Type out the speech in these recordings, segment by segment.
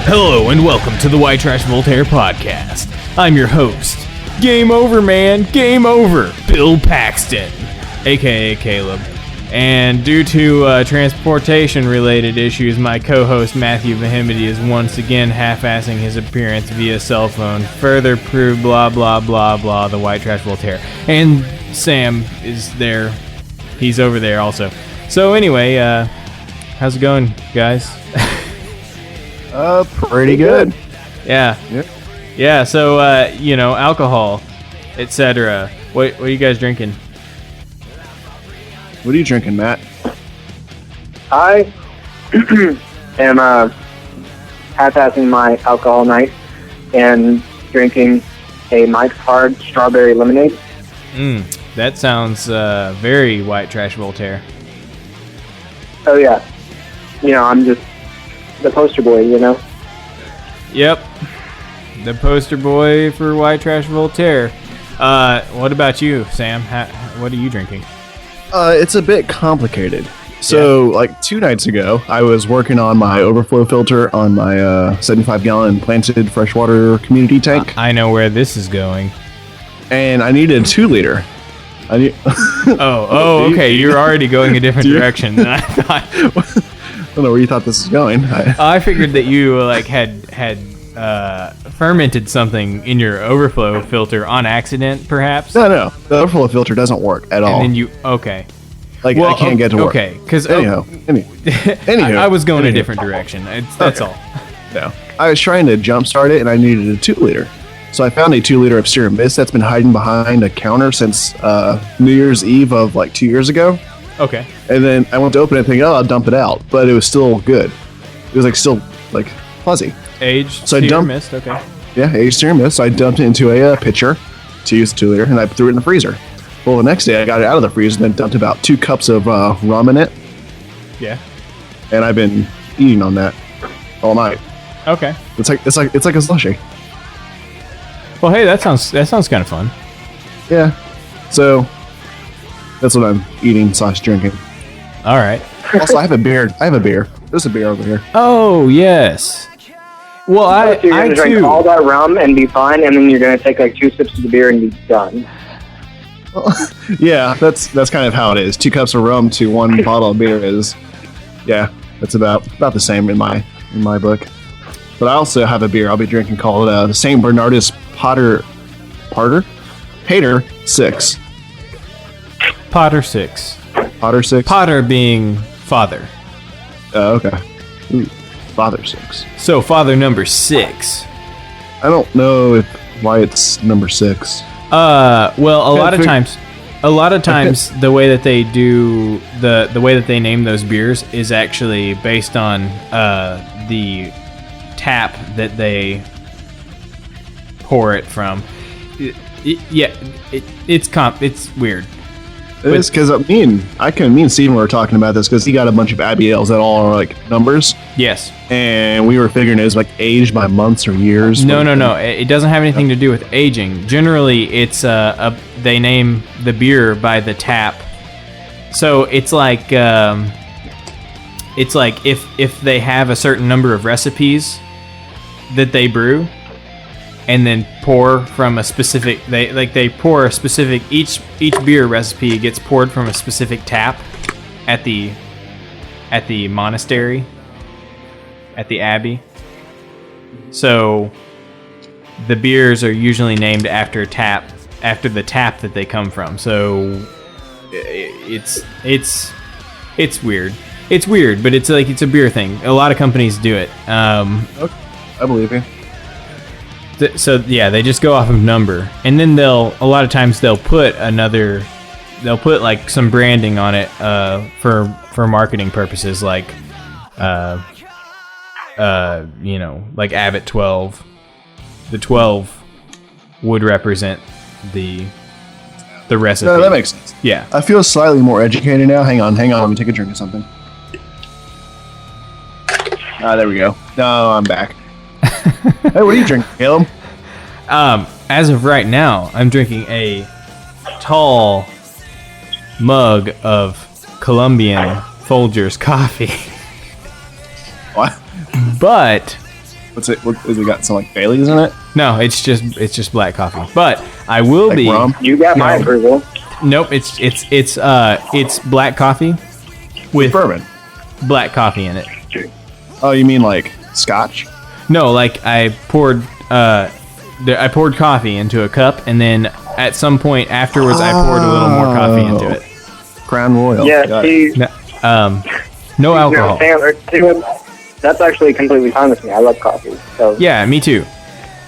Hello and welcome to the White Trash Voltaire podcast. I'm your host, Game Over Man, Game Over, Bill Paxton, aka Caleb. And due to transportation related issues, my co-host Matthew Vehemity is once again half-assing his appearance via cell phone. Further prove blah blah blah blah the White Trash Voltaire. And Sam is there. He's over there also. So anyway, how's it going, guys? Pretty good. Yeah. Yeah, so, alcohol, etc. What are you guys drinking? What are you drinking, Matt? I am half-assing my alcohol night and drinking a Mike's Hard Strawberry Lemonade. That sounds very White Trash Voltaire. Oh, yeah. I'm just the poster boy, Yep. The poster boy for White Trash Voltaire. What about you, Sam? What are you drinking? It's a bit complicated. So, 2 nights ago, I was working on my overflow filter on my 75-gallon planted freshwater community tank. I know where this is going. And I needed a 2-liter. Okay. You're already going a different direction than I thought. I don't know where you thought this was going. I figured that you had fermented something in your overflow filter on accident, perhaps. No. The overflow filter doesn't work at all. And then okay. I can't get to work. Okay, because anyhow, I was going a different direction. That's all. No, I was trying to jumpstart it, and I needed a 2-liter. So I found a 2-liter of Serum Mist that's been hiding behind a counter since New Year's Eve of 2 years ago. Okay. And then I went to open it thinking, I'll dump it out. But it was still good. It was still fuzzy. Aged so Serum Mist, okay. Yeah, aged Serum Mist. So I dumped it into a pitcher to use 2-liter, and I threw it in the freezer. Well, the next day I got it out of the freezer and then dumped about 2 cups of rum in it. Yeah. And I've been eating on that all night. Okay. It's like a slushie. Well, hey, that sounds kind of fun. Yeah. So that's what I'm eating / drinking. All right. Also, I have a beer. There's a beer over here. Oh yes. Well, you're gonna drink all that rum and be fine, and then you're gonna take 2 sips of the beer and be done. Yeah, that's kind of how it is. 2 cups of rum to 1 bottle of beer is, that's about the same in my book. But I also have a beer I'll be drinking called the St. Bernardus Pater 6. Potter 6. Potter 6? Potter being father. Oh, okay. Ooh, Father 6. So father number 6. I don't know why it's number 6. Well, a lot of times the way that they do the way that they name those beers is actually based on the tap that they pour it from. It's weird. It is because me and Steven were talking about this because he got a bunch of Abiels that all are numbers. Yes. And we were figuring it was aged by months or years. No. It doesn't have anything to do with aging. Generally, it's they name the beer by the tap. So it's if they have a certain number of recipes that they brew, and then pour from a specific they pour a specific each beer recipe gets poured from a specific tap at the monastery, at the abbey. So the beers are usually named after the tap that they come from. So it's weird. It's weird, but it's a beer thing. A lot of companies do it. Okay, I believe you. So yeah, they just go off of number, and then a lot of times they'll put some branding on it for marketing purposes, like Abbott 12. The 12 would represent the recipe. No, that makes sense. Yeah. I feel slightly more educated now. Hang on. Let me take a drink of something. There we go. No, I'm back. Hey, what are you drinking, Caleb? As of right now, I'm drinking a tall mug of Colombian Folgers coffee. What? But What's it? What is it got? Some like Baileys in it? No, it's just black coffee. But I will Like be. rum? You got my approval. Nope, it's black coffee with Bourbon. black coffee in it. Oh, you mean like Scotch? No, like I poured coffee into a cup, and then at some point afterwards, I poured a little more coffee into it. Crown Royal. Yeah, Got it. see, No alcohol. That's actually completely fine with me. I love coffee. So Yeah, me too.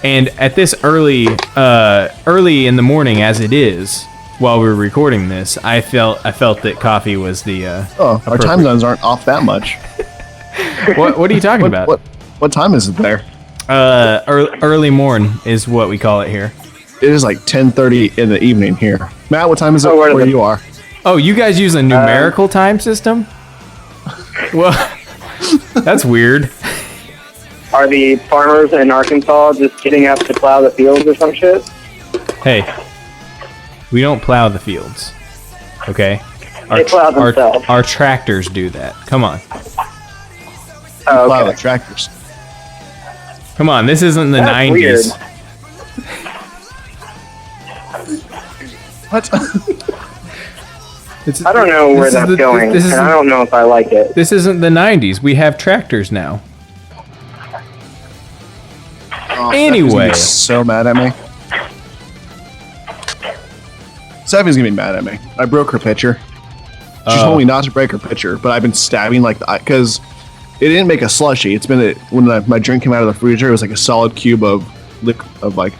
And at this early in the morning, as it is, while we were recording this, I felt that coffee was the. Our time zones aren't off that much. What are you talking about? What time is it there? Early morn is what we call it here. It is like 10:30 in the evening here. Matt, what time is it where where the- you are? Oh, you guys use a numerical time system? Well, that's weird. are the farmers in Arkansas just getting up to plow the fields or some shit? Hey, we don't plow the fields, okay? They plow themselves. Our tractors do that. Come on. Oh, Plow okay. the tractors. Come on, this isn't the That's 90s. weird. What? It's- I don't know where this is that's the- going, this and isn't- I don't know if I like it. This isn't the 90s. We have tractors now. Oh, Anyway. Stephanie's gonna be so mad at me. Stephanie's gonna be mad at me. I broke her pitcher. She told me not to break her pitcher, but I've been stabbing like because it didn't make a slushy. It's been when my drink came out of the freezer, it was like a solid cube of like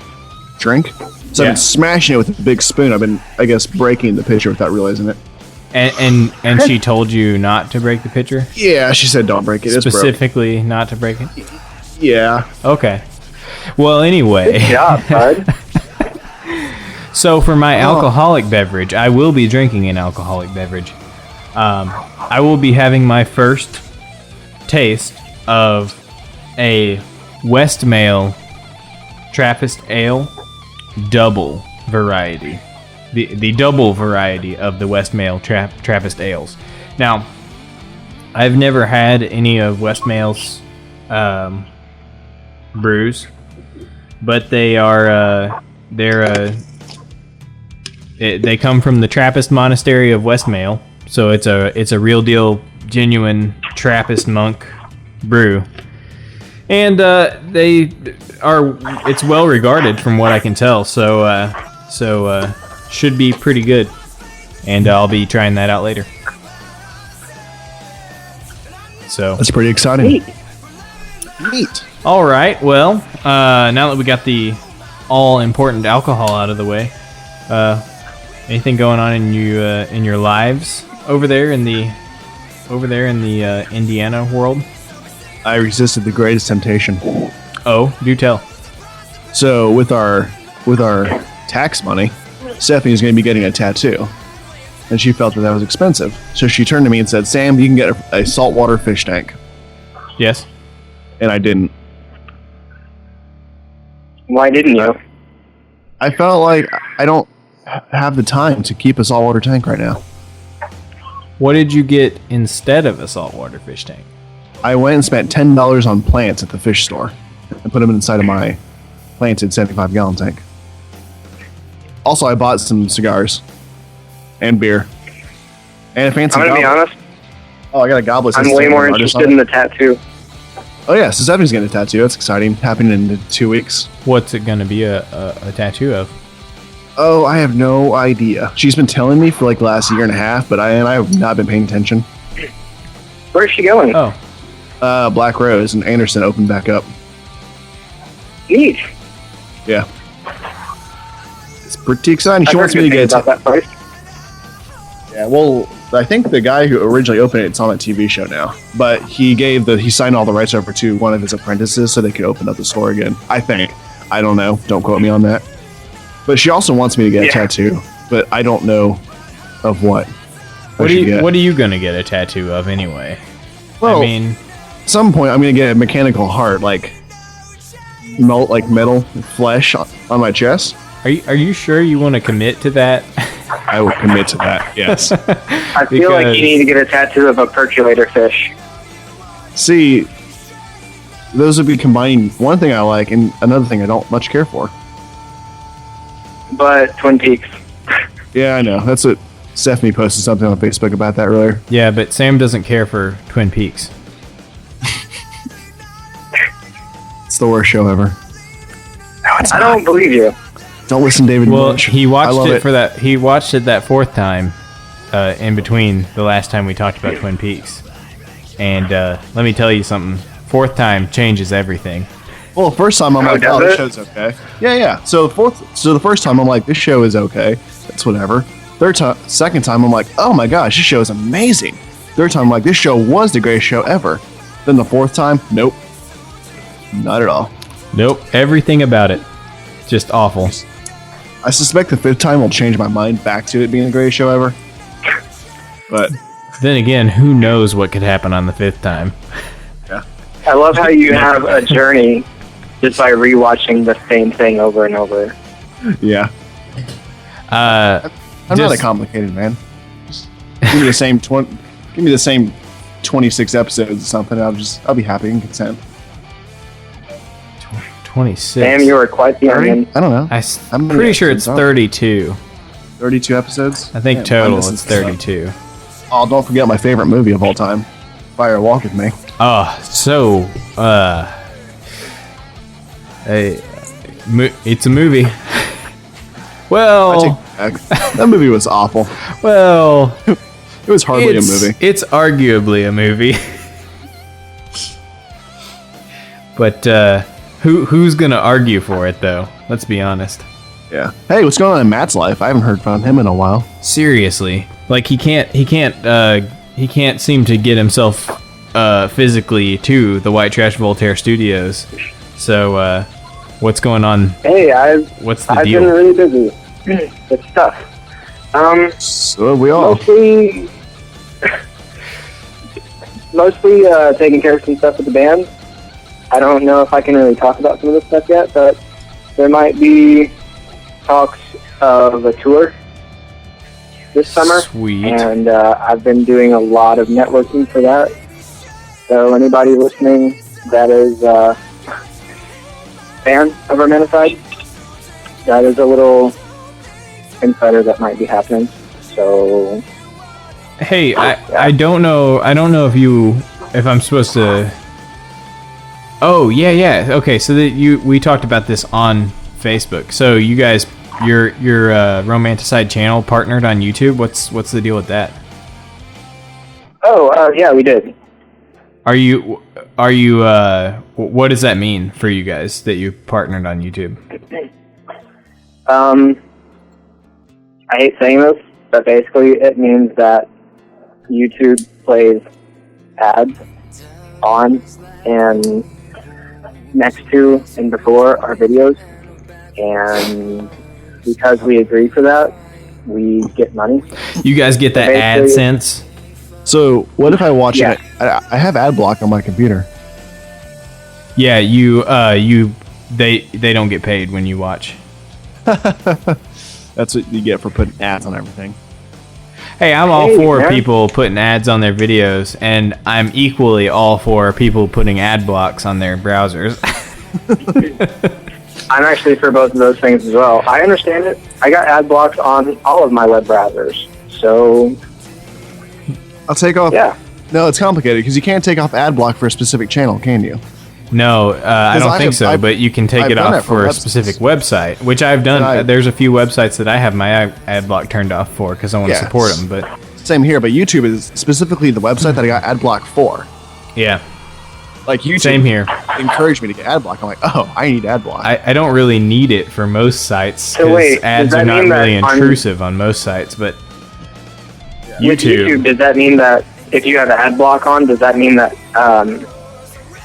drink. So Yeah. I've been smashing it with a big spoon. I've been, I guess, breaking the pitcher without realizing it. And she told you not to break the pitcher? Yeah, she said don't break it. It's broke. Specifically not to break it? Yeah. Okay. Well, anyway. Good job, bud. So for my alcoholic beverage, I will be drinking an alcoholic beverage. I will be having my first taste of a Westmail Trappist Ale double variety. The double variety of the Westmail Trappist ales. Now, I've never had any of Westmail's brews, but they are they come from the Trappist monastery of Westmail, so it's a real deal, genuine Trappist monk brew, and it's well regarded from what I can tell. So should be pretty good, and I'll be trying that out later. So That's pretty exciting. Neat. Neat. all right, well, now that we got the all important alcohol out of the way, anything going on in your lives over there in the Indiana world? I resisted the greatest temptation. Oh, do tell. So with our tax money, Stephanie's going to be getting a tattoo, and she felt that was expensive. So she turned to me and said, "Sam, you can get a saltwater fish tank." Yes. And I didn't. Why didn't you? I felt like I don't have the time to keep a saltwater tank right now. What did you get instead of a saltwater fish tank? I went and spent $10 on plants at the fish store and put them inside of my planted 75-gallon tank. Also, I bought some cigars and beer and a fancy I'm gonna be goblet. honest. Oh, I got a goblet. I'm Says way Sam more Artist on interested it. in the tattoo. Oh yeah, so Stephanie's getting a tattoo. That's exciting. Happening in 2 weeks. What's it going to be a tattoo of? Oh, I have no idea. She's been telling me for like the last year and a half, but I have not been paying attention. Where's she going? Oh, Black Rose and Anderson opened back up. Neat. Yeah. It's pretty exciting. She I've wants heard me to good get things about that place. Yeah, well, I think the guy who originally opened it's on a TV show now, but he signed all the rights over to one of his apprentices so they could open up the store again. I think. I don't know. Don't quote me on that. But she also wants me to get a tattoo, but I don't know of what. what are you going to get a tattoo of anyway? Well, I mean, at some point I'm gonna get a mechanical heart, like metal flesh on my chest. are you sure you want to commit to that? I will commit to that. Yes. I feel like Because- you need to get a tattoo of a percolator fish. See, those would be combining one thing I like and another thing I don't much care for. But Twin Peaks. Yeah, I know. That's what Stephanie posted something on Facebook about that earlier. Yeah, but Sam doesn't care for Twin Peaks. It's the worst show ever. No, it's I not. don't believe you. Don't listen, David. Well, Lynch. he I watched love it for that. He watched it that fourth time, in between the last time we talked about Twin Peaks. And let me tell you something. Fourth time changes everything. Well, first time I'm like, does oh, this it? show's okay. Yeah. So the first time I'm like, this show is okay. That's whatever. Second time I'm like, oh my gosh, this show is amazing. Third time I'm like, this show was the greatest show ever. Then the fourth time, nope, not at all. Nope, everything about it, just awful. I suspect the fifth time will change my mind back to it being the greatest show ever. But Then again, who knows what could happen on the fifth time? yeah, I love how you have a journey just by rewatching the same thing over and over. yeah. I'm not Just- a complicated man. Just give me the same 26 episodes or something. I'll be happy and content. 26. Damn, you are quite the 30? onion. I don't know. I'm pretty sure it's 32. 32 episodes. I think Man, total I'm missing it's stuff. 32. Oh, don't forget my favorite movie of all time, Fire Walk with Me. Oh, so it's a movie. I Well, take it back. That movie was awful. well, It was hardly a movie. It's arguably a movie. But who's gonna argue for it though? Let's be honest. Yeah. Hey, what's going on in Matt's life? I haven't heard from him in a while. Seriously, like he can't seem to get himself physically to the White Trash Voltaire studios. So what's going on? Hey, What's the I've deal? been really busy. It's tough. So we all. Mostly taking care of some stuff with the band. I don't know if I can really talk about some of this stuff yet, but there might be talks of a tour this summer. Sweet. And I've been doing a lot of networking for that. So anybody listening that is a fan of Romanticide, that is a little insider that might be happening. So Hey, I don't know if I'm supposed to. Oh yeah. Okay, so we talked about this on Facebook. So you guys, your Romanticide channel partnered on YouTube. What's the deal with that? yeah, we did. Are you what does that mean for you guys that you partnered on YouTube? I hate saying this, but basically it means that YouTube plays ads on and next to and before our videos, and because we agree for that, we get money. You guys get that basically- AdSense? So what if I watch Yeah. it? I have ad block on my computer. Yeah, they don't get paid when you watch. That's what you get for putting ads on everything. Hey, I'm all Hey, for man. people putting ads on their videos, and I'm equally all for people putting ad blocks on their browsers. I'm actually for both of those things as well. I understand it. I got ad blocks on all of my web browsers, so I'll take off. yeah. No, it's complicated because you can't take off ad block for a specific channel, can you? No, I don't think so, I've- but you can take I've it done off it for for a websites. specific website, which I've done. And I- There's a few websites that I have my ad block turned off for because I want to Yes. support them, but Same here, but YouTube is specifically the website that I got ad block for. yeah, Like YouTube same here. encouraged me to get ad block. I'm like, oh, I need ad block. I don't really need it for most sites So because wait, ads does are that not mean that really on- intrusive on most sites, but With YouTube, does that mean that if you have an ad block on, does that mean that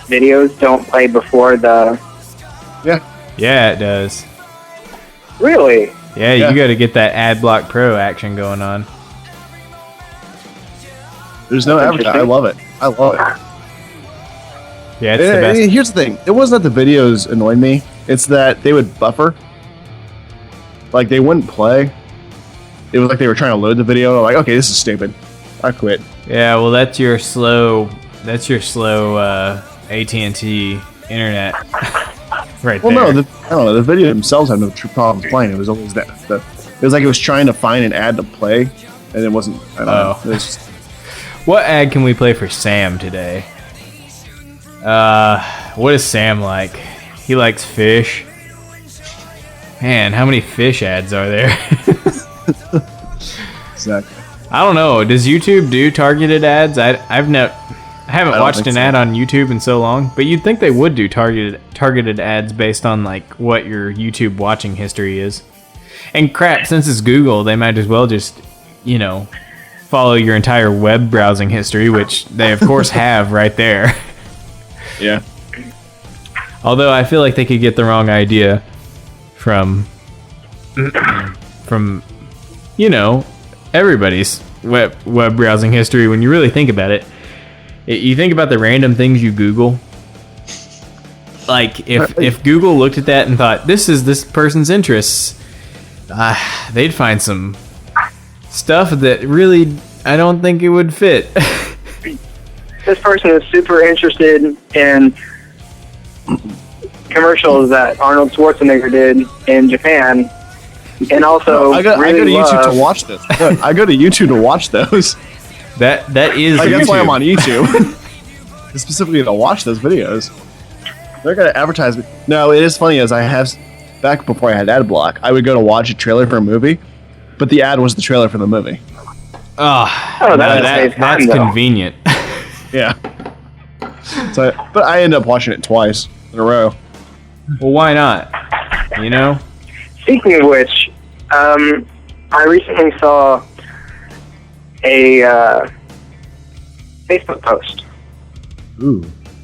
videos don't play before the... yeah. Yeah, it does. Really? Yeah, Yeah. you got to get that ad block pro action going on. There's no Interesting. advertising. I love it. I love it. Yeah, it's the best. Here's the thing. It wasn't that the videos annoyed me. It's that they would buffer. Like, they wouldn't play. It was like they were trying to load the video. I'm like, okay, this is stupid. I quit. Yeah, well, that's your slow AT&T internet. Right Well, there. no, I don't know. The video themselves had no true problem playing. It was always that. It was like it was trying to find an ad to play, and it wasn't. I don't know. It was just, What ad can we play for Sam today? What is Sam like? He likes fish. Man, how many fish ads are there? exactly. I don't know. Does YouTube do targeted ads? I haven't watched an ad on YouTube in so long, but you'd think they would do targeted ads based on like what your YouTube watching history is. And crap, since it's Google, they might as well just, follow your entire web browsing history, which they of course have right there. Yeah. Although I feel like they could get the wrong idea from everybody's web browsing history when you really think about it. You think about the random things you Google. Like if Google looked at that and thought this is this person's interests, they'd find some stuff that really I don't think it would fit. This person is super interested in commercials that Arnold Schwarzenegger did in Japan, and also I go to YouTube to watch this. I go to YouTube to watch those. That is. That's why I'm on YouTube. Specifically to watch those videos. They're gonna advertise me. No, it is funny as I have back before I had ad block. I would go to watch a trailer for a movie, but the ad was the trailer for the movie. That's convenient. Yeah. But I ended up watching it twice in a row. Well, why not? Speaking of which, I recently saw a Facebook post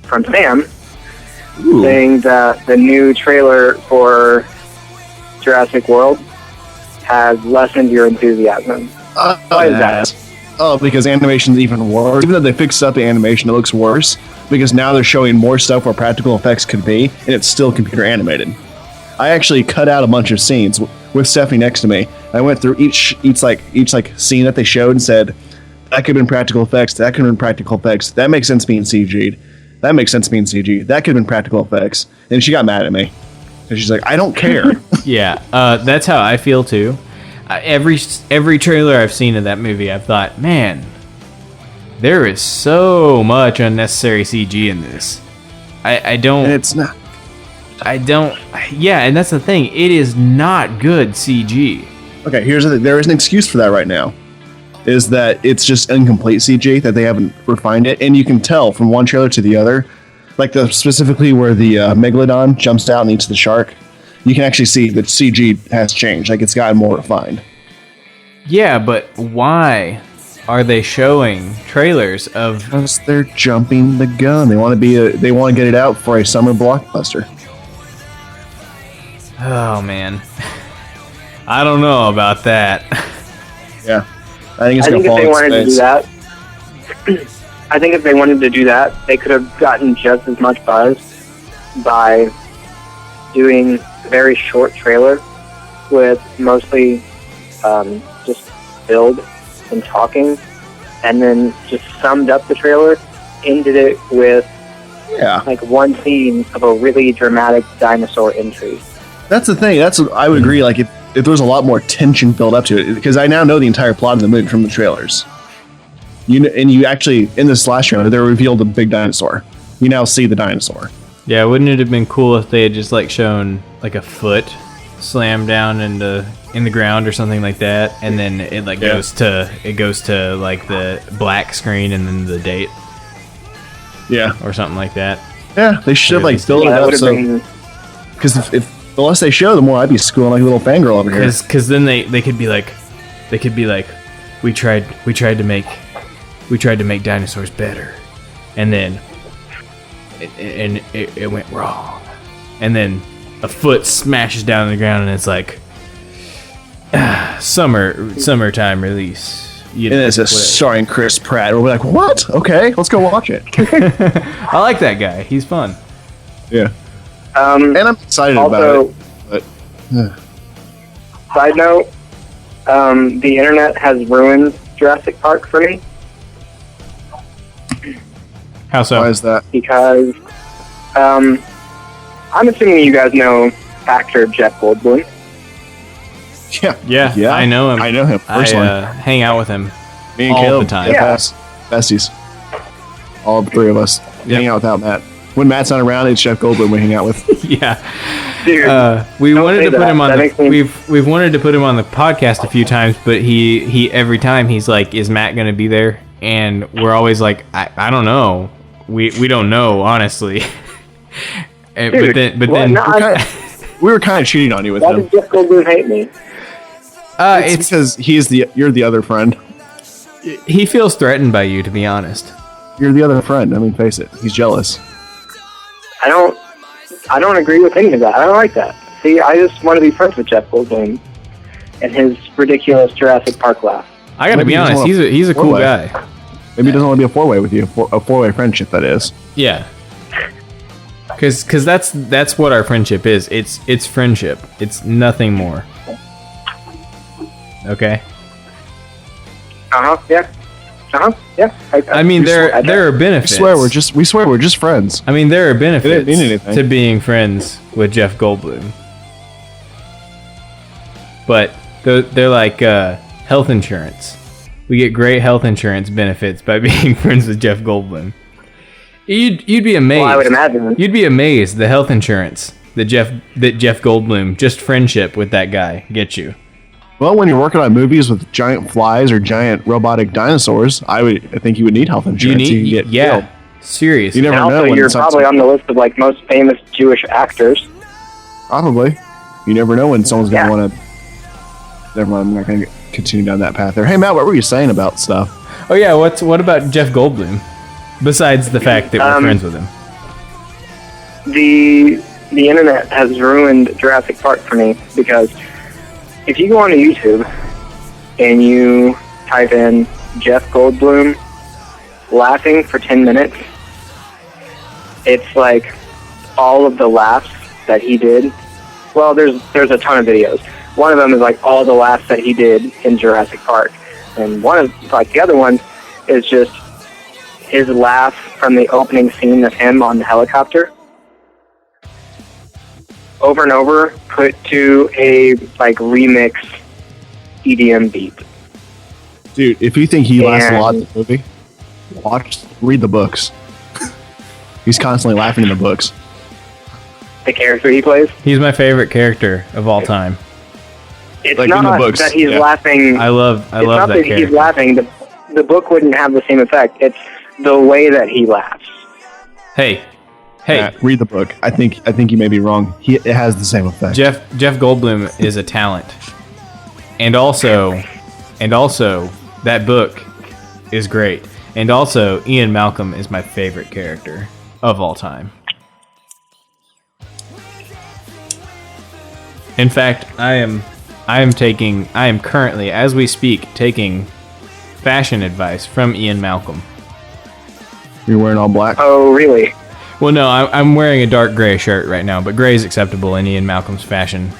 from Sam saying that the new trailer for Jurassic World has lessened your enthusiasm. Why is that? Oh, because animation's even worse. Even though they fixed up the animation, it looks worse because now they're showing more stuff where practical effects could be, and it's still computer animated. I actually cut out a bunch of scenes with Stephanie next to me. I went through each scene that they showed and said, that could have been practical effects, that could have been practical effects, that makes sense being CG'd, that makes sense being CG, that could have been practical effects. And she got mad at me. And she's like, I don't care. Yeah, that's how I feel too. Every trailer I've seen of that movie, I've thought, man, there is so much unnecessary CG in this. I don't... And it's not. I don't... Yeah, and that's the thing. It is not good CG. Okay, here's the thing. There is an excuse for that right now. Is that it's just incomplete CG, that they haven't refined it. And you can tell from one trailer to the other, like specifically where the Megalodon jumps out and eats the shark, you can actually see that CG has changed. Like, it's gotten more refined. Yeah, but why are they showing trailers of... Because they're jumping the gun. They want to get it out for a summer blockbuster. Oh, man. I don't know about that. Yeah. I think if they wanted to do that, I think if they wanted to do that, they could have gotten just as much buzz by doing a very short trailer with mostly just build and talking, and then just summed up the trailer, ended it with like one scene of a really dramatic dinosaur entry. That's the thing. I would agree. Like if there was a lot more tension built up to it, because I now know the entire plot of the movie from the trailers. You actually in this last trailer they revealed a big dinosaur. You now see the dinosaur. Yeah, wouldn't it have been cool if they had just like shown like a foot slam down in the ground or something like that, and then it like goes to like the black screen and then the date. Yeah, or something like that. Yeah, they should have like built it up so. Because if the less they show, the more I'd be schooling like a little fangirl over here. Because then they could be like, we tried to make dinosaurs better, and then it went wrong, and then a foot smashes down on the ground and it's like summertime release. And it's starring Chris Pratt. We'll be like, what? Okay, let's go watch it. I like that guy. He's fun. Yeah. And I'm excited about it. But, side note, the internet has ruined Jurassic Park for me. How so? Why is that? Because I'm assuming you guys know actor Jeff Goldblum. Yeah, I know him. I know him personally. I hang out with him Me and all Caleb, the time. Yeah, besties. All hang out without Matt. When Matt's not around, it's Jeff Goldblum we hang out with. Yeah. Dude, we don't wanted say to put that. him on That the makes me- we've wanted to put him on the podcast a few times, but he every time he's like, "Is Matt going to be there?" And we're always like, "I don't know. We don't know, honestly." Dude, but then We were kind of cheating on you with why him. does Jeff Goldblum hate me? It's because you're the other friend. he feels threatened by you, to be honest. You're the other friend. I mean, face it. He's jealous. I don't agree with any of that. I don't like that. See, I just want to be friends with Jeff Goldblum and his ridiculous Jurassic Park laugh. I got to Maybe be he doesn't honest. want He's a cool four-way. guy. Maybe he doesn't want to be a four-way with you. A four-way friendship, that is. Yeah. Because that's what our friendship is. It's friendship. It's nothing more. Okay. Yeah. Yeah. I mean, there are benefits. We swear we're just friends. I mean, there are benefits mean anything. to being friends with Jeff Goldblum. But they're like health insurance. We get great health insurance benefits by being friends with Jeff Goldblum. You'd be amazed. Well, I would imagine. You'd be amazed the health insurance that Jeff Goldblum, just friendship with that guy, gets you. Well, when you're working on movies with giant flies or giant robotic dinosaurs, I think you would need health insurance. You can get killed. Seriously. You never And know also, when you're something's- probably on the list of like most famous Jewish actors. Probably. You never know when someone's going to Yeah. want to... Never mind, I'm not going to continue down that path there. Hey, Matt, what were you saying about stuff? Oh yeah, what about Jeff Goldblum? Besides the fact that we're friends with him. The internet has ruined Jurassic Park for me because if you go onto YouTube and you type in Jeff Goldblum laughing for 10 minutes, it's like all of the laughs that he did. Well, there's a ton of videos. One of them is like all the laughs that he did in Jurassic Park, and the other one is just his laugh from the opening scene of him on the helicopter, over and over, put to a remix EDM beat. Dude, if you think he laughs a lot in And- the movie, read the books. He's constantly laughing in the books. The character he plays. He's my favorite character of all time. It's Like in not the books, that he's yeah. laughing. I love It's not that that he's character. laughing. The book wouldn't have the same effect. It's the way that he laughs. Hey, Matt, read the book. I think you may be wrong. It has the same effect. Jeff Goldblum is a talent, and also that book is great, and also Ian Malcolm is my favorite character of all time. In fact, I am currently, as we speak, taking fashion advice from Ian Malcolm. You're wearing all black. Oh, really? Well, no, I'm wearing a dark gray shirt right now, but gray is acceptable in Ian Malcolm's fashion.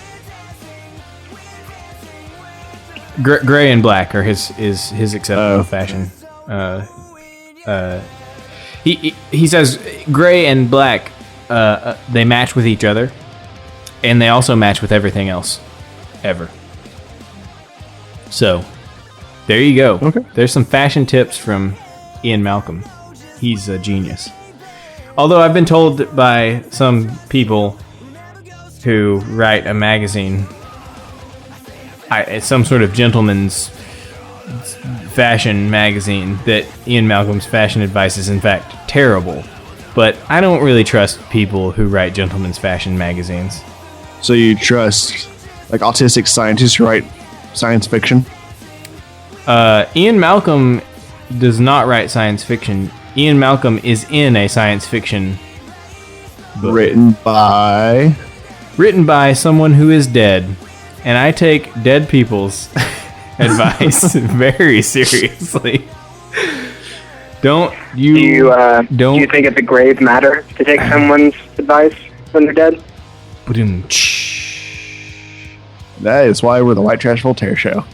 Gray and black are his acceptable fashion. He says gray and black they match with each other, and they also match with everything else ever. So there you go. Okay. There's some fashion tips from Ian Malcolm. He's a genius. Although I've been told by some people who write a magazine, it's some sort of gentleman's fashion magazine, that Ian Malcolm's fashion advice is in fact terrible. But I don't really trust people who write gentleman's fashion magazines. So you trust like autistic scientists who write science fiction? Ian Malcolm does not write science fiction. Ian Malcolm is in a science fiction book. Written by someone who is dead. And I take dead people's advice very seriously. Do you think it's a grave matter to take someone's advice when they're dead? That is why we're the White Trash Voltaire show.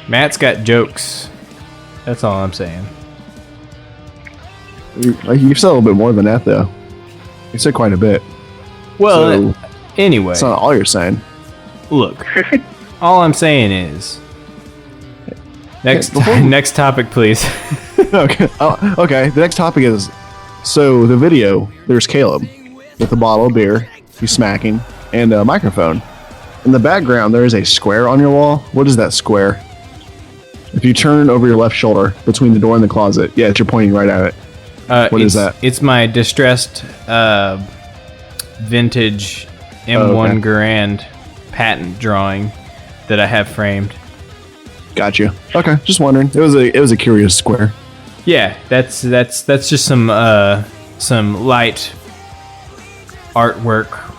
Matt's got jokes. That's all I'm saying. You've said a little bit more than that, though. You said quite a bit. Well, So, anyway, that's not all you're saying. look, all I'm saying is, next topic, please. Okay. Okay. The next topic is, so the video, there's Caleb with a bottle of beer, he's smacking, and a microphone. In the background, there is a square on your wall. What is that square? If you turn over your left shoulder between the door and the closet, yeah, you're pointing right at it. What is that? It's my distressed vintage M1 Garand patent drawing that I have framed. Got you. Okay, just wondering. It was a curious square. Yeah, that's just some light artwork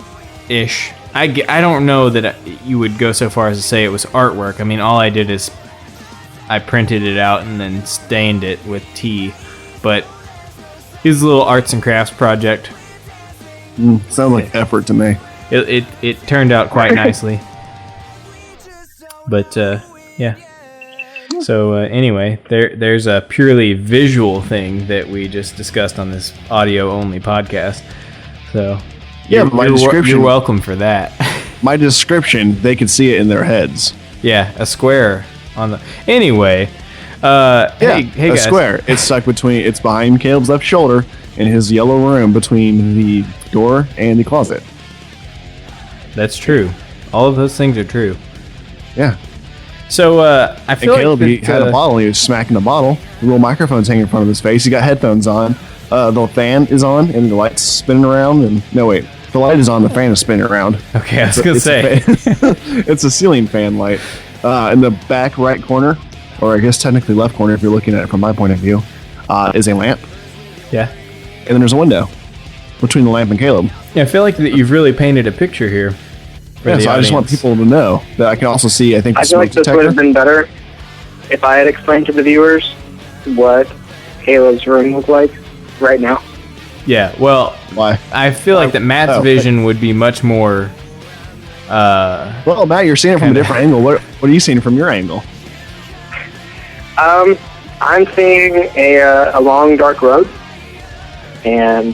ish. I don't know that you would go so far as to say it was artwork. I mean, all I did is I printed it out and then stained it with tea. But his little arts and crafts project. Sounds like effort to me. It turned out quite nicely. But yeah. So anyway, there's a purely visual thing that we just discussed on this audio only podcast. So yeah, my description. You're welcome for that. My description, they could see it in their heads. Yeah, a square on the. Anyway, hey a guys. square. It's stuck between. It's behind Caleb's left shoulder in his yellow room between the door and the closet. That's true. All of those things are true. Yeah. So I feel and Caleb, like he had a bottle. He was smacking the bottle. The little microphone's hanging in front of his face. He got headphones on. The fan is on, and the light's spinning around. And no, wait, the light is on. The fan is spinning around. Okay, I was gonna say it's a ceiling fan light. In the back right corner, or I guess technically left corner, if you're looking at it from my point of view, is a lamp. Yeah. And then there's a window between the lamp and Caleb. Yeah, I feel like that you've really painted a picture here. Yeah, so I just want people to know that I can also see, I think, the I feel like smoke this would detector. have been better if I had explained to the viewers what Caleb's room looked like right now. Yeah, well, Why? I feel like that Matt's vision would be much more. Well, Matt, you're seeing it from a different angle. What are you seeing from your angle? I'm seeing a long, dark road, and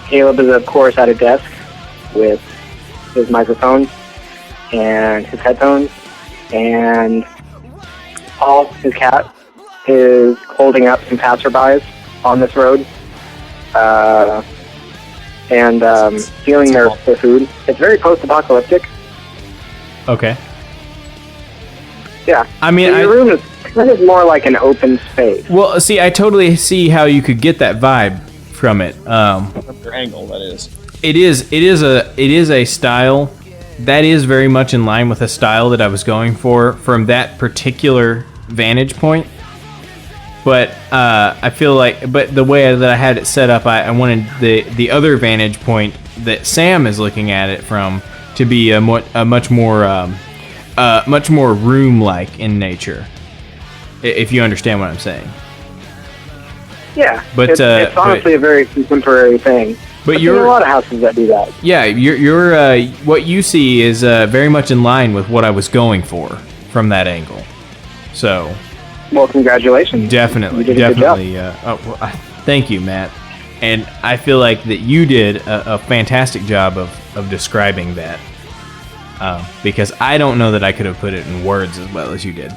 Caleb is, of course, at a desk with his microphone and his headphones, and Paul, his cat, is holding up some passerbys on this road, and stealing their food. It's very post-apocalyptic. Okay. Yeah. I mean, so your room is kind of more like an open space. Well, see, I totally see how you could get that vibe from it. Your angle, that is. It is a style that is very much in line with a style that I was going for from that particular vantage point. But I feel like, but the way that I had it set up, I wanted the other vantage point that Sam is looking at it from to be a much more room-like in nature. If you understand what I'm saying. Yeah, but it's honestly a very contemporary thing. But there are a lot of houses that do that. Yeah, you're what you see is very much in line with what I was going for from that angle. So, well, congratulations. Definitely. You did a good job. Thank you, Matt. And I feel like that you did a fantastic job of describing that, because I don't know that I could have put it in words as well as you did.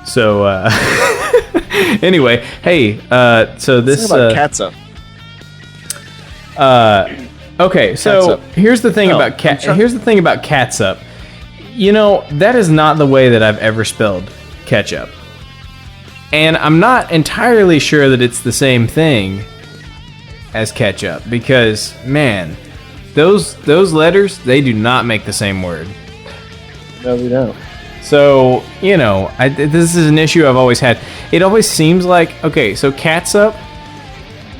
So anyway, hey, so this catsup. Okay, so Catsup. here's the thing about catsup. You know, that is not the way that I've ever spelled ketchup. And I'm not entirely sure that it's the same thing as ketchup because, man, those letters, they do not make the same word. No, we don't. So, you know, this is an issue I've always had. It always seems like, okay, so catsup,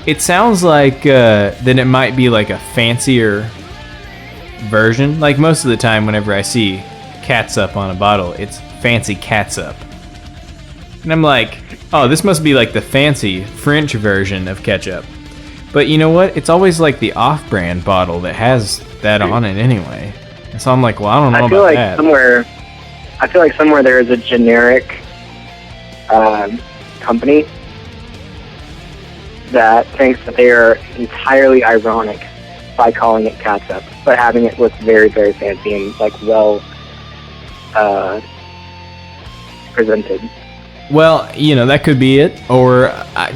it sounds like that it might be like a fancier version. Like most of the time whenever I see catsup on a bottle, it's fancy catsup. And I'm like, oh, this must be like the fancy French version of ketchup. But you know what? It's always like the off-brand bottle that has that on it anyway. And so I'm like, well, I don't know about that. I feel like somewhere there is a generic company that thinks that they are entirely ironic by calling it ketchup, but having it look very, very fancy and like well presented. Well, that could be it. Or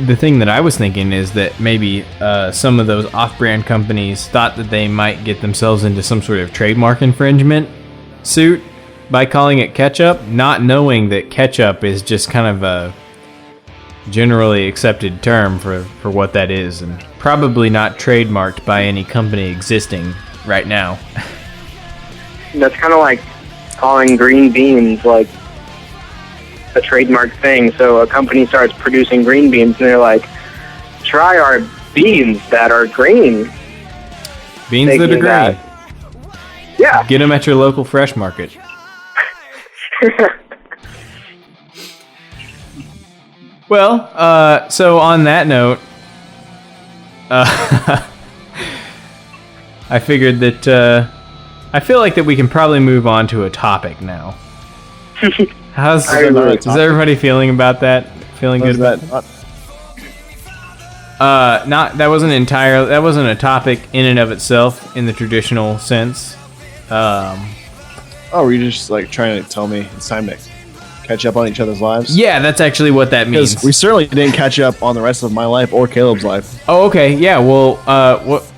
the thing that I was thinking is that maybe some of those off-brand companies thought that they might get themselves into some sort of trademark infringement suit by calling it ketchup, not knowing that ketchup is just kind of a generally accepted term for what that is, and probably not trademarked by any company existing right now. That's kind of like calling green beans like a trademark thing. So a company starts producing green beans and they're like, try our beans that are green. Beans that are green. Yeah. Get them at your local fresh market. Well, so on that note, I figured that I feel like that we can probably move on to a topic now. How's everybody feeling about that? Feeling good about that? That wasn't a topic in and of itself in the traditional sense. Were you just like trying to tell me it's time to catch up on each other's lives? Yeah, that's actually what that means. Because we certainly didn't catch up on the rest of my life or Caleb's life. Oh, okay. Yeah, well,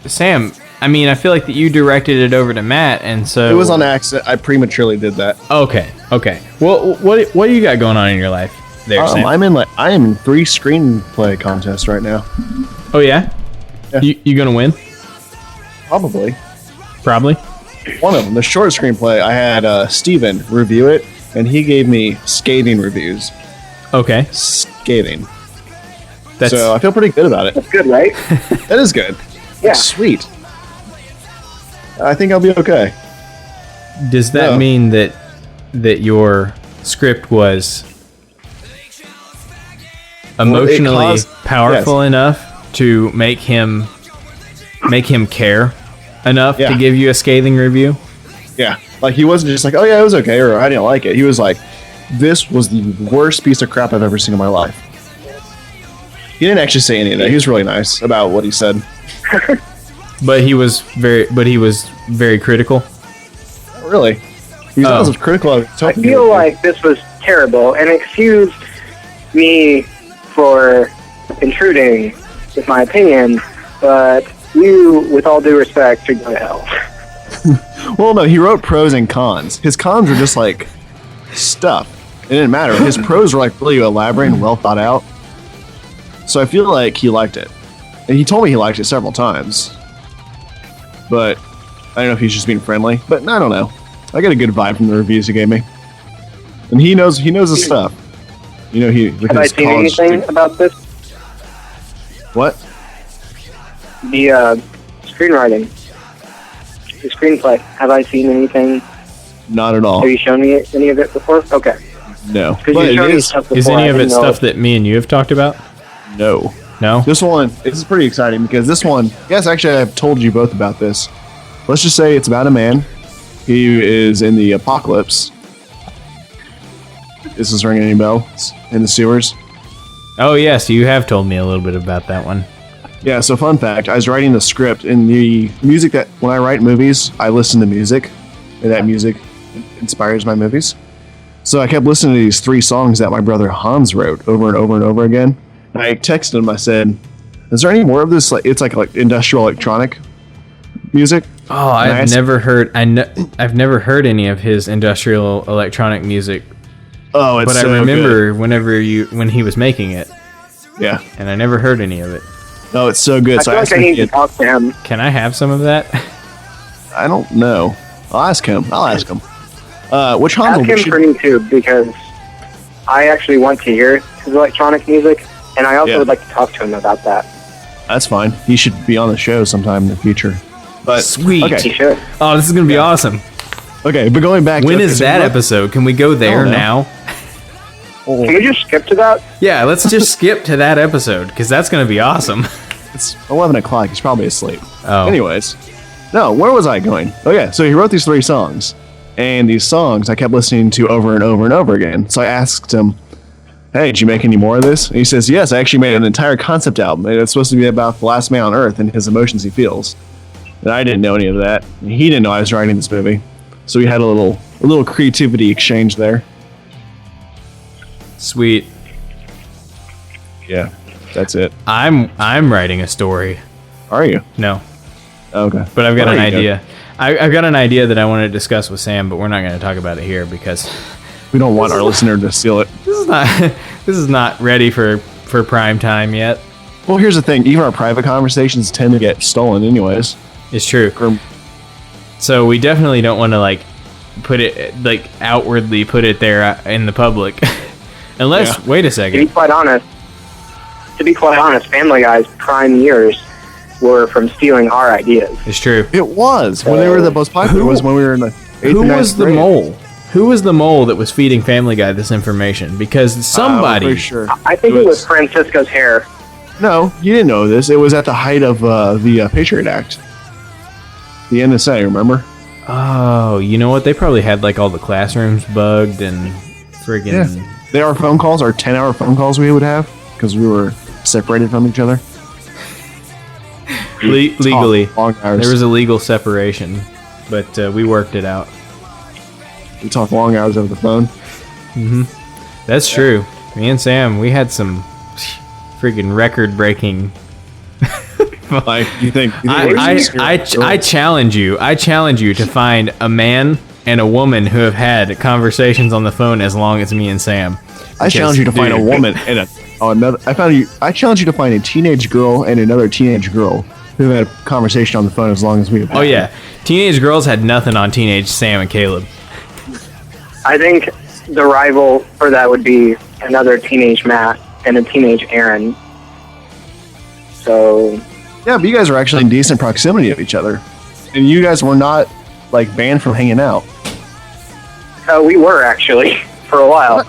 Sam, I mean, I feel like that you directed it over to Matt, and so... It was on accident. I prematurely did that. Okay. Well, what do you got going on in your life there, Sam? I am in 3 screenplay contests right now. Oh, yeah? You gonna win? Probably. One of them, the short screenplay, I had Steven review it, and he gave me scathing reviews. Okay. Scathing. So I feel pretty good about it. That's good, right? That is good. Yeah. Sweet. I think I'll be okay. Does that mean that your script was emotionally powerful enough to make him care enough to give you a scathing review? Yeah. Like, he wasn't just like, oh yeah, it was okay, or I didn't like it. He was like, this was the worst piece of crap I've ever seen in my life. He didn't actually say any of that. He was really nice about what he said. But he was very critical. Not really. He was not as critical as I feel like this was terrible, and excuse me for intruding with my opinion, but you, with all due respect, should go to hell. Well, no, he wrote pros and cons. His cons were just like stuff. It didn't matter. His pros were like really elaborate and well thought out. So I feel like he liked it. And he told me he liked it several times. But I don't know if he's just being friendly. But I don't know. I get a good vibe from the reviews he gave me. And he knows his stuff. You know, have I seen anything about this? What? The screenwriting. The screenplay. Have I seen anything? Not at all. Have you shown me any of it before? Okay. No. But is any of it stuff that me and you have talked about? No. No? This is pretty exciting because this one, yes, actually I've told you both about this. Let's just say it's about a man who is in the apocalypse. Is this ringing any bells? In the sewers? Oh, yes, you have told me a little bit about that one. Yeah, so fun fact, I was writing the script, and the music that, when I write movies, I listen to music, and that music inspires my movies. So I kept listening to these 3 songs that my brother Hans wrote over and over and over again. And I texted him, I said, is there any more of this? It's like industrial electronic music. Oh, I've never heard any of his industrial electronic music. Oh, it's but so I remember good. when he was making it. Yeah. And I never heard any of it. Oh, it's so good. I feel like I need to talk to him. Can I have some of that? I don't know. I'll ask him. Which Hans? Ask him for me too, because I actually want to hear his electronic music, and I also would like to talk to him about that. That's fine. He should be on the show sometime in the future. But sweet. Okay. He should. Oh, this is gonna be awesome. Okay, but going back. When is that episode? Can we go there now? Can we just skip to that? Yeah, let's just skip to that episode, because that's going to be awesome. It's 11 o'clock. He's probably asleep. Oh. Anyways. No, where was I going? Oh, yeah. So he wrote these 3 songs. And these songs I kept listening to over and over and over again. So I asked him, hey, did you make any more of this? And he says, yes, I actually made an entire concept album, and it's supposed to be about the last man on Earth and his emotions he feels. And I didn't know any of that. And he didn't know I was writing this movie. So we had a little creativity exchange there. Sweet. Yeah, that's it. I'm writing a story. Are you? No. Okay. But I've got an idea. I've got an idea that I want to discuss with Sam, but we're not going to talk about it here because We don't want our listener to steal it. this is not ready for prime time yet. Well, here's the thing. Even our private conversations tend to get stolen anyways. It's true. So we definitely don't want to put it outwardly put it there in the public. Unless, wait a second. To be quite honest, Family Guy's prime years were from stealing our ideas. It's true. It was. When they were the most popular was when we were in the 8th and 9th Who was the grade. mole? Who was the mole that was feeding Family Guy this information? Because somebody... For sure. I think it was Francisco's hair. No, you didn't know this. It was at the height of the Patriot Act. The NSA, remember? Oh, you know what? They probably had all the classrooms bugged and friggin'... Yeah. They are phone calls, our 10-hour phone calls we would have, because we were separated from each other. Legally. Long hours. There was a legal separation, but we worked it out. We talk long hours over the phone. That's true. Me and Sam, we had some friggin' record-breaking... You think I challenge you. I challenge you to find a man and a woman who have had conversations on the phone as long as me and Sam. I challenge you to find a woman and I challenge you to find a teenage girl and another teenage girl who had a conversation on the phone as long as we have. Oh yeah, teenage girls had nothing on teenage Sam and Caleb. I think the rival for that would be another teenage Matt and a teenage Aaron. So... yeah, but you guys are actually in decent proximity of each other. And you guys were not, banned from hanging out. we were, actually, for a while. What?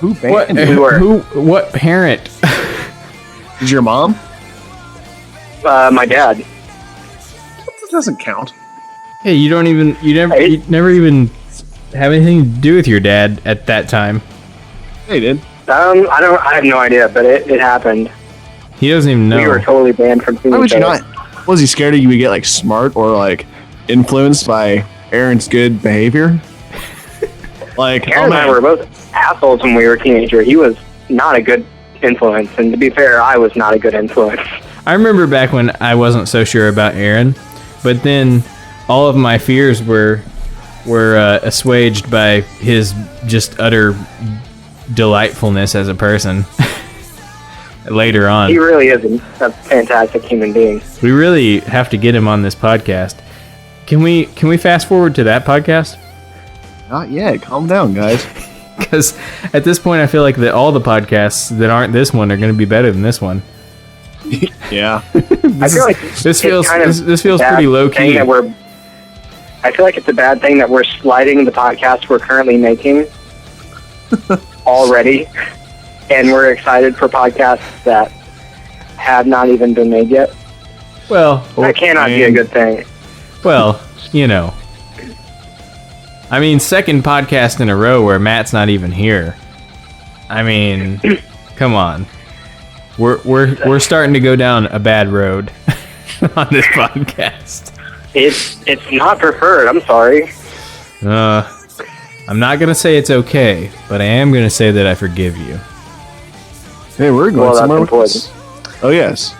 Who banned you? We were. What parent? Is your mom? My dad. That doesn't count. Hey, you never even have anything to do with your dad at that time. Hey, did. I have no idea, but it happened. He doesn't even know. We were totally banned from seeing Why would each you other. not? Was he scared that you would get, smart or, influenced by Aaron's good behavior? Aaron and I were both assholes when we were teenagers. He was not a good influence, and to be fair, I was not a good influence. I remember back when I wasn't so sure about Aaron, but then all of my fears were assuaged by his just utter delightfulness as a person. Later on, He really is a fantastic human being. we really have to get him on this podcast. Can we fast forward to that podcast? Not yet. Calm down, guys. Because at this point, I feel like that all the podcasts that aren't this one are going to be better than this one. Yeah. I feel like This feels pretty low key. I feel like it's a bad thing that we're sliding the podcast we're currently making already, and we're excited for podcasts that have not even been made yet. Well, That cannot be a good thing. well, I mean, second podcast in a row where Matt's not even here. I mean, come on. We're starting to go down a bad road on this podcast. It's not preferred. I'm sorry. I'm not gonna say it's okay, but I am gonna say that I forgive you. Hey, we're going Well, that's somewhere with important. this. Oh, yes.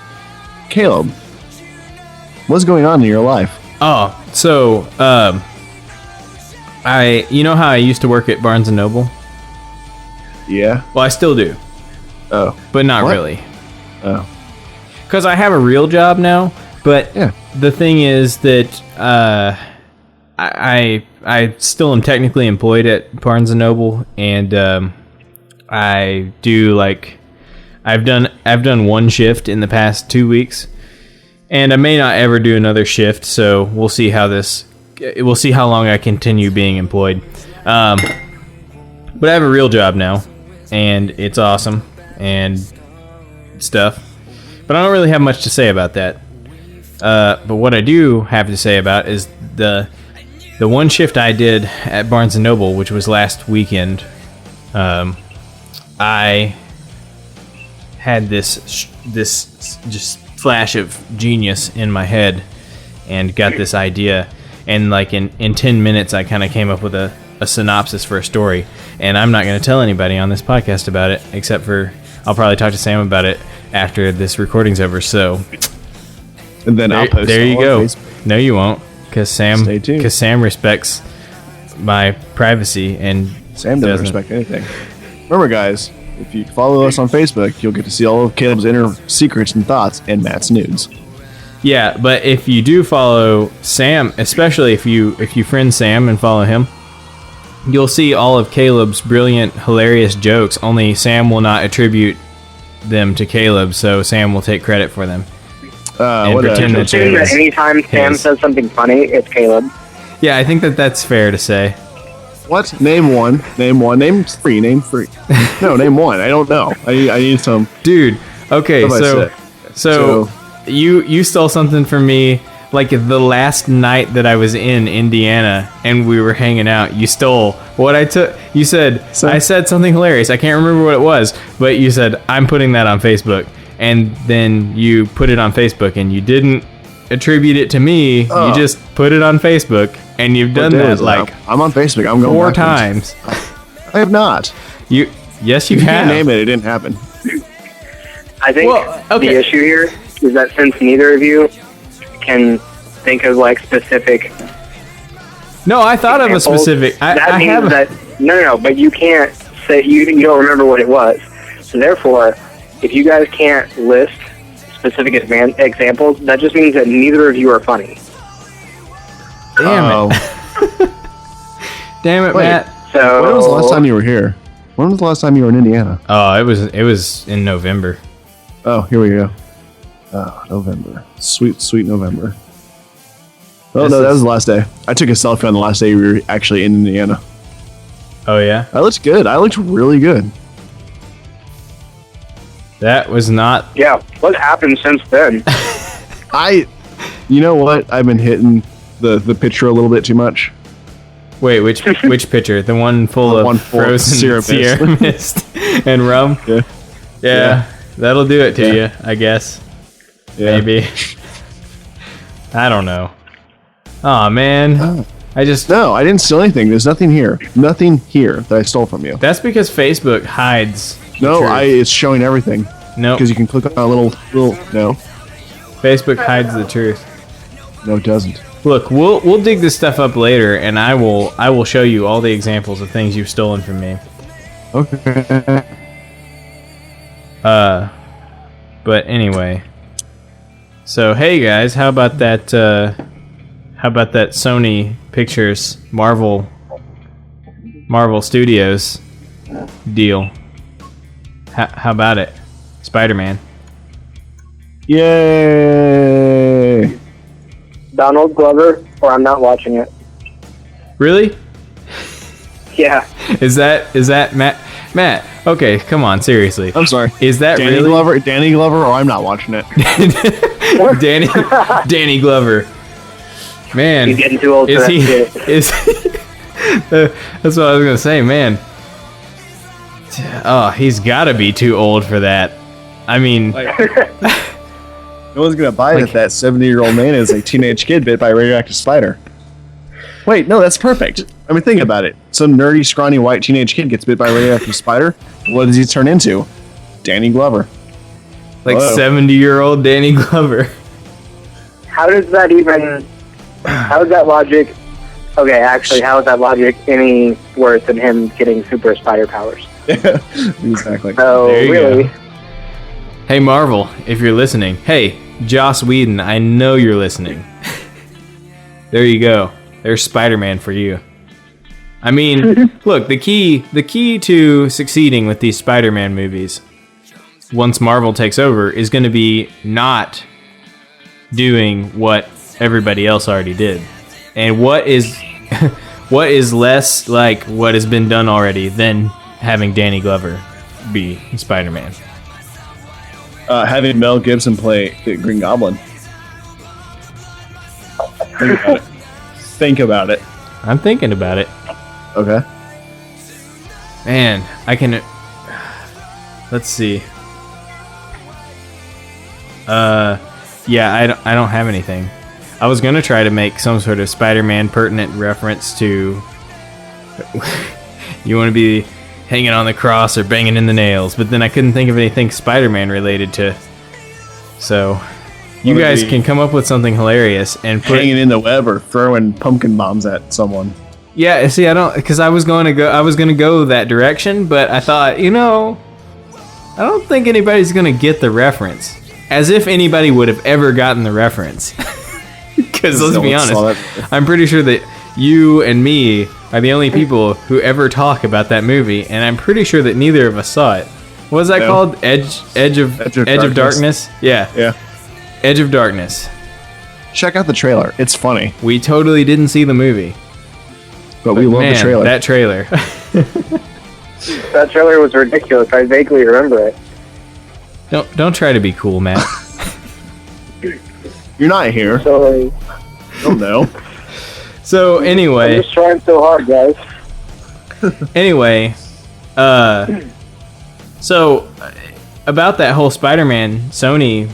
Caleb, what's going on in your life? Oh, so you know how I used to work at Barnes and Noble? Yeah. Well, I still do, Oh. but not What? really. Oh. Because I have a real job now, but Yeah. the thing is that I still am technically employed at Barnes and Noble, and I do I've done one shift in the past 2 weeks, and I may not ever do another shift. So we'll see how long I continue being employed. But I have a real job now, and it's awesome and stuff. But I don't really have much to say about that. But what I do have to say about is the one shift I did at Barnes & Noble, which was last weekend. I had this just flash of genius in my head and got this idea, and like in 10 minutes I kind of came up with a synopsis for a story, and I'm not going to tell anybody on this podcast about it, except for I'll probably talk to Sam about it after this recording's over. So And then I'll post there it you on go. Facebook. No, you won't, because Stay tuned. Sam respects my privacy and Sam doesn't respect anything. Remember, guys, if you follow us on Facebook, you'll get to see all of Caleb's inner secrets and thoughts and Matt's nudes. Yeah, but if you do follow Sam, especially if you friend Sam and follow him, you'll see all of Caleb's brilliant, hilarious jokes. Only Sam will not attribute them to Caleb, so Sam will take credit for them. And What pretend that Assume that anytime Sam says something funny, it's Caleb. Yeah, I think that's fair to say. What? Name one. Name one. Name three. Name three. No, name one. I don't know. I need some. Dude, okay, What have I so said? you stole something from me like the last night that I was in Indiana and we were hanging out. You stole what I took. You said, I said something hilarious. I can't remember what it was, but you said, I'm putting that on Facebook. And then you put it on Facebook and you didn't attribute it to me. Oh. You just put it on Facebook, and you've done that like I'm on Facebook. I'm going 4 backwards. times. I have not. Yes, you You have. can't name it. It didn't happen. I think the issue here is that since neither of you can think of like specific No, I thought of a examples, specific. that I means have. that no, but you can't say you don't remember what it was. So therefore, if you guys can't list specific examples, that just means that neither of you are funny. Damn it. Damn it, Wait. Matt. So When was the last time you were here? When was the last time you were in Indiana? Oh, it was in November. Oh, here we go. Oh, November. Sweet, sweet November. Oh, This no, that is- was the last day. I took a selfie on the last day we were actually in Indiana. Oh yeah, I looked good. I looked really good. that was not. yeah, what happened since then? You know what? I've been hitting the picture a little bit too much. Wait, which pitcher? The one full The of one full of frozen Sierra Sierra mist and rum. Yeah. Yeah, that'll do it to Yeah. you, I guess. Yeah. Maybe. I don't know. Oh man, Oh. I just. No, I didn't steal anything. There's nothing here. Nothing here that I stole from you. That's because Facebook hides. the No, truth. it's showing everything. Nope. Because you can click on a little. No, Facebook hides the truth. no, it doesn't. Look, we'll dig this stuff up later, and I will show you all the examples of things you've stolen from me. Okay. But anyway. So hey guys, how about that Sony Pictures Marvel Studios deal? How about it? Spider-Man. Yay! Donald Glover, or I'm not watching it. Really? Yeah. Is that Matt? Matt, okay, come on, seriously. I'm sorry. Is that Danny really Glover, or I'm not watching it. Danny Glover? Man, He's getting too old for is that he? shit. Is that's what I was gonna say, man. Oh, he's got to be too old for that. I mean, No one's gonna buy Like- that 70-year-old man is a teenage kid bit by a radioactive spider. Wait, no, that's perfect. I mean, think about it. Some nerdy, scrawny, white teenage kid gets bit by a radioactive spider. What does he turn into? Danny Glover. like Whoa. 70-year-old Danny Glover. How does that logic? Okay, actually, how is that logic any worse than him getting super spider powers? Exactly. So There you really, go. Hey Marvel, if you're listening, hey Joss Whedon, I know you're listening. There you go. There's Spider-Man for you. I mean, look, the key to succeeding with these Spider-Man movies, once Marvel takes over, is going to be not doing what everybody else already did. And what is less like what has been done already than having Danny Glover be Spider-Man. Having Mel Gibson play the Green Goblin. Think about it. I'm thinking about it. Okay. Man, I can. let's see. Yeah, I don't have anything. I was gonna try to make some sort of Spider-Man pertinent reference to you want to be hanging on the cross or banging in the nails, but then I couldn't think of anything Spider-Man related to. So you guys can come up with something hilarious and put hanging in the web or throwing pumpkin bombs at someone. Yeah, see, I don't, because I was gonna go that direction, but I thought, I don't think anybody's gonna get the reference. As if anybody would have ever gotten the reference. Because let's be honest, I'm pretty sure that you and me are the only people who ever talk about that movie, and I'm pretty sure that neither of us saw it. What was that called? Edge of Darkness? Yeah. Edge of Darkness. Check out the trailer. It's funny. We totally didn't see the movie. But we love the trailer. That trailer. That trailer was ridiculous. I vaguely remember it. Don't try to be cool, Matt. You're not here. So, don't know. So anyway, I'm just trying so hard, guys. Anyway, so about that whole Spider-Man Sony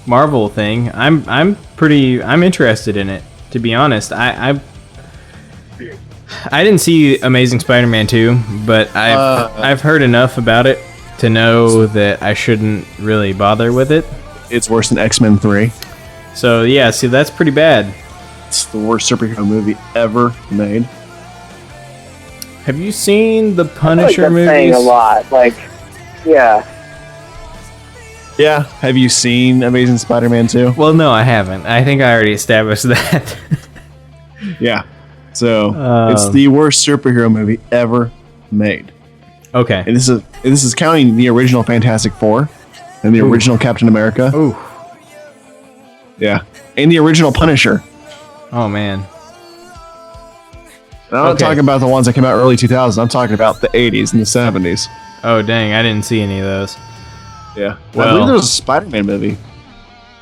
Marvel thing, I'm interested in it, to be honest. I didn't see Amazing Spider-Man 2, but I've heard enough about it to know that I shouldn't really bother with it. It's worse than X-Men 3. So yeah, see, that's pretty bad. It's the worst superhero movie ever made. Have you seen the I feel Punisher like that's saying movies? a lot. Like, yeah. Yeah. Have you seen Amazing Spider-Man 2? Well, no, I haven't. I think I already established that. Yeah. So it's the worst superhero movie ever made. Okay. And this is counting the original Fantastic Four and the original Captain America. Ooh. Yeah. And the original Punisher. Oh man. And I'm not talking about the ones that came out early 2000s. I'm talking about the 80s and the 70s. Oh dang, I didn't see any of those. Yeah. Well, I believe there was a Spider-Man movie.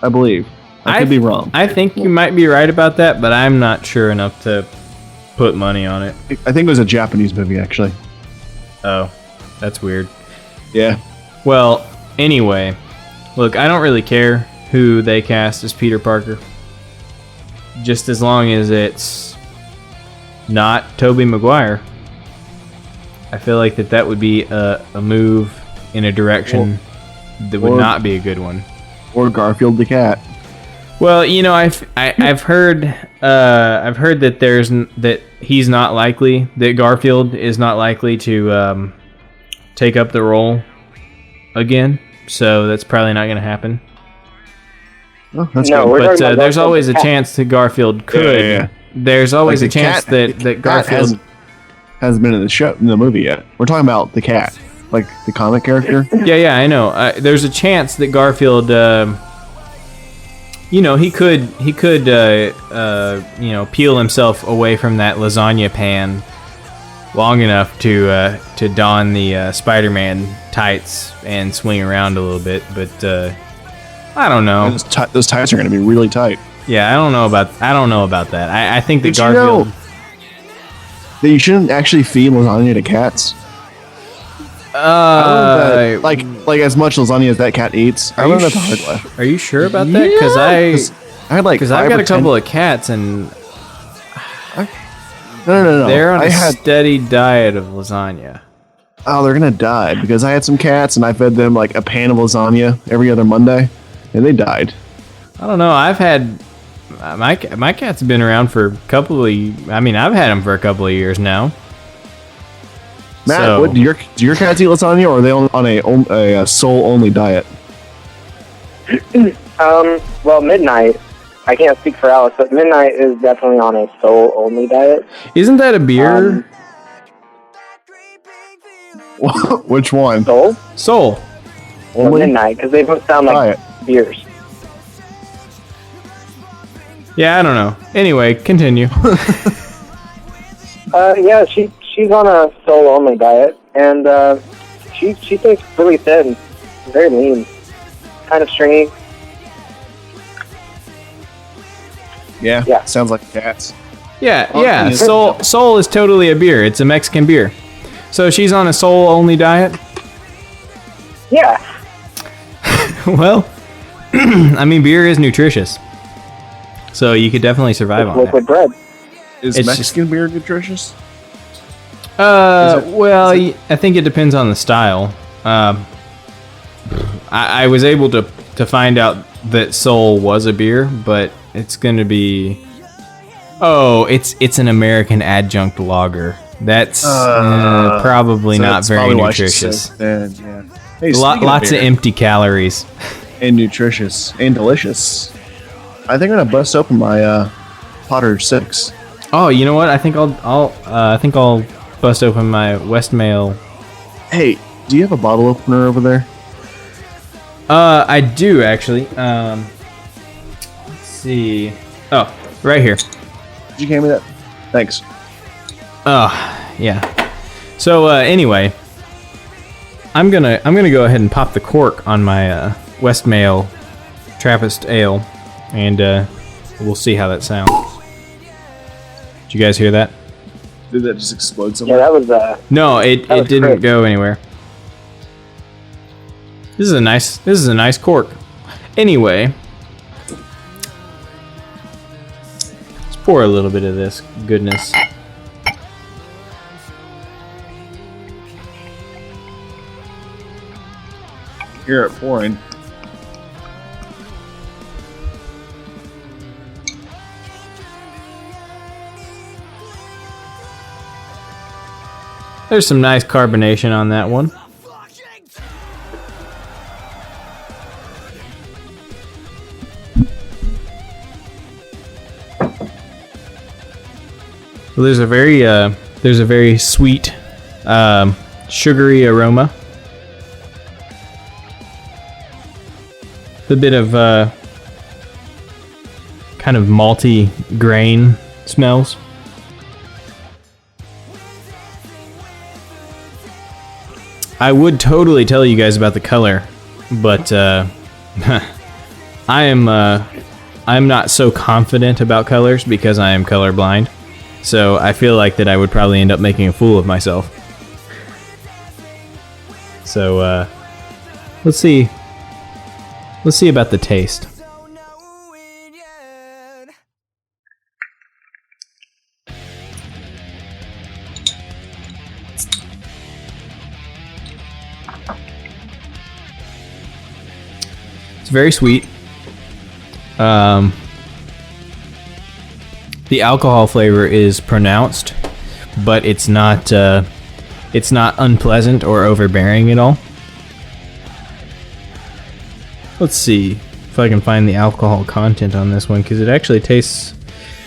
I believe. I could be wrong. I think you might be right about that, but I'm not sure enough to put money on it. I think it was a Japanese movie, actually. Oh, that's weird. Yeah. Well, anyway, look, I don't really care who they cast as Peter Parker. Just as long as it's not Tobey Maguire. I feel like that would be a move in a direction that would not be a good one. Or Garfield the cat. Well, I've heard that he's not likely, that Garfield is not likely to take up the role again, so that's probably not going to happen. Oh, that's No, good. we're But talking about there's Garfield always the a cat. chance that Garfield could. Yeah. There's always Like a chance that Garfield hasn't been in the movie yet. We're talking about the cat, like the comic character. Yeah, I know. There's a chance that Garfield, he could peel himself away from that lasagna pan long enough to don the Spider-Man tights and swing around a little bit, but I don't know. Those tights are going to be really tight. Yeah, I don't know about that. I think that Did you Garfield. know that you shouldn't actually feed lasagna to cats? Like as much lasagna as that cat eats. I learned that the hard way. Are you sure about that? Because I had like I've got a couple of cats and No. they're on a steady diet of lasagna. Oh, they're gonna die because I had some cats and I fed them like a pan of lasagna every other Monday, and they died. I don't know. I've had my cat's been around for a couple of. I've had them for a couple of years now. Matt, So- what, do your cats eat lasagna, or are they on a soul only diet? Well, Midnight, I can't speak for Alex, but Midnight is definitely on a soul-only diet. Isn't that a beer? Which one? Soul? Soul. Or Only Midnight, because they both sound like diet. beers. Yeah, I don't know. Anyway, continue. Yeah, she's on a soul-only diet, and she stays really thin, very lean, kind of stringy. Yeah. Sounds like cats. Yeah. Soul is totally a beer. It's a Mexican beer. So she's on a soul only diet. Yeah. Well, I mean, beer is nutritious, so you could definitely survive It's on liquid it. bread. Is It's Mexican beer nutritious? Well, I think it depends on the style. I was able to find out that Sol was a beer, but it's gonna be. Oh, it's an American adjunct lager. That's probably So not that's very probably why she's so nutritious. thin, yeah. Hey, Lots of beer, empty calories. and nutritious and delicious. I think I'm gonna bust open my Potter 6. Oh, you know what? I think I'll bust open my Westmail. Hey, do you have a bottle opener over there? I do actually. Let's see. Oh, right here. Did you hand me that? Thanks. Oh, yeah. So anyway, I'm gonna go ahead and pop the cork on my Westmail Trappist Ale, and we'll see how that sounds. Did you guys hear that? Did that just explode Yeah, somewhere? that was No, it was didn't great. go anywhere. This is a nice cork. Anyway, let's pour a little bit of this goodness. Hear it pouring. There's some nice carbonation on that one. Well, there's a very sweet, sugary aroma. A bit of kind of malty grain smells. I would totally tell you guys about the color, but I'm not so confident about colors because I am colorblind. So I feel like that I would probably end up making a fool of myself. So let's see about the taste. It's very sweet. The alcohol flavor is pronounced, but it's not unpleasant or overbearing at all. Let's see if I can find the alcohol content on this one, because it actually tastes.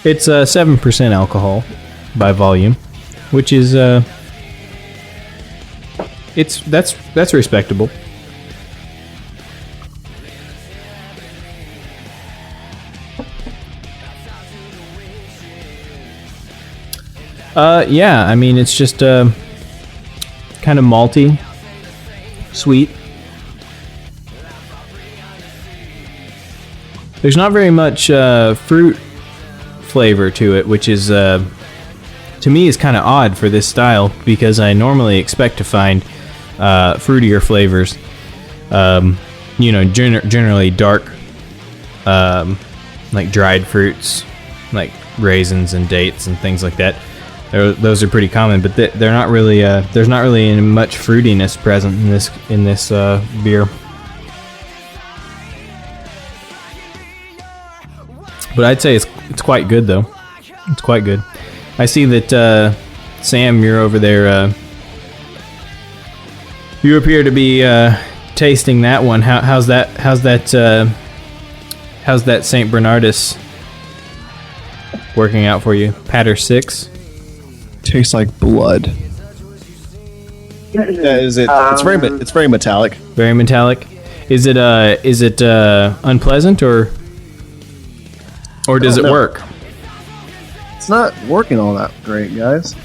It's 7% alcohol by volume, which is that's respectable. Yeah, I mean, it's just kind of malty, sweet. There's not very much fruit flavor to it, which is, to me, is kind of odd for this style, because I normally expect to find fruitier flavors. Generally dark, like dried fruits, like raisins and dates and things like that. Those are pretty common, but they're not really. There's not really any much fruitiness present in this beer. But I'd say it's quite good though. It's quite good. I see that Sam, you're over there. You appear to be tasting that one. How's that Saint Bernardus working out for you? Patter 6. Tastes like blood. Yeah, is it? It's very metallic. Very metallic. Is it unpleasant or does it work? It's not working all that great, guys.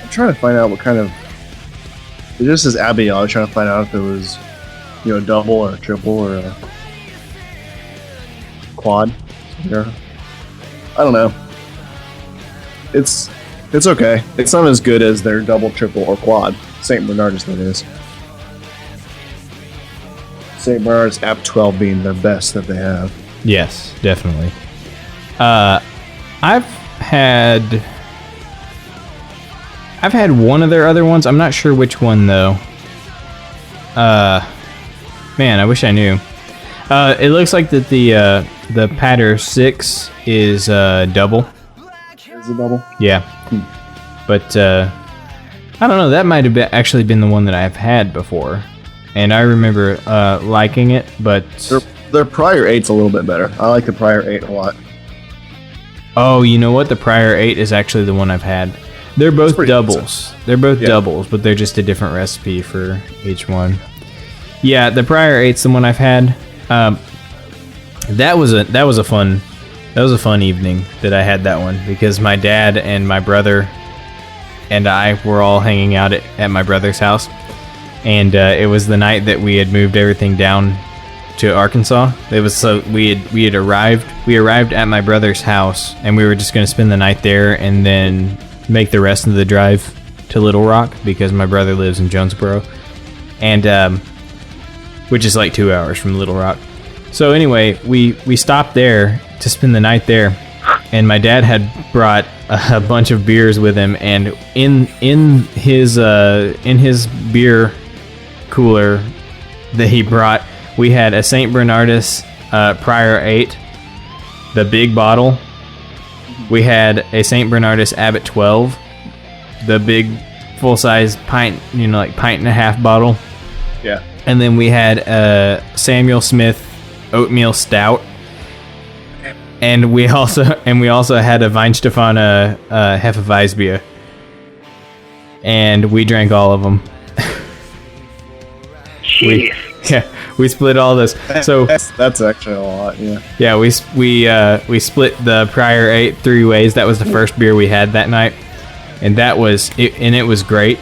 I'm trying to find out what kind of. It just says Abigail. I was trying to find out if it was, double or triple or a quad. Yeah. I don't know. It's okay. It's not as good as their double, triple, or quad. Saint Bernardus, that is. St. Bernard's App 12 being the best that they have. Yes, definitely. I've had one of their other ones. I'm not sure which one though. Man, I wish I knew. It looks like that the Patter 6 is double. Is it double? Yeah. But I don't know. That might have actually been the one that I've had before, and I remember liking it. But their Prior 8's a little bit better. I like the Prior 8 a lot. Oh, you know what? The Prior 8 is actually the one I've had. They're both doubles. They're both doubles, but they're just a different recipe for each one. Yeah, the Prior 8's the one I've had. That was a fun evening that I had that one, because my dad and my brother and I were all hanging out at my brother's house, and it was the night that we had moved everything down to Arkansas. It was we arrived at my brother's house, and we were just going to spend the night there and then make the rest of the drive to Little Rock, because my brother lives in Jonesboro, and which is like 2 hours from Little Rock. So anyway, we stopped there to spend the night there, and my dad had brought a bunch of beers with him, and in his beer cooler that he brought, we had a St. Bernardus Prior 8, the big bottle. We had a St. Bernardus Abbott 12, the big full-size pint, like pint and a half bottle. Yeah. And then we had a Samuel Smith Oatmeal Stout. And we also had a Weinstefana Hefeweizenbier. And we drank all of them. Jeez. We split all this. So that's actually a lot. Yeah. Yeah, we split the Prior 8 3 ways. That was the first beer we had that night, and that was it. And it was great.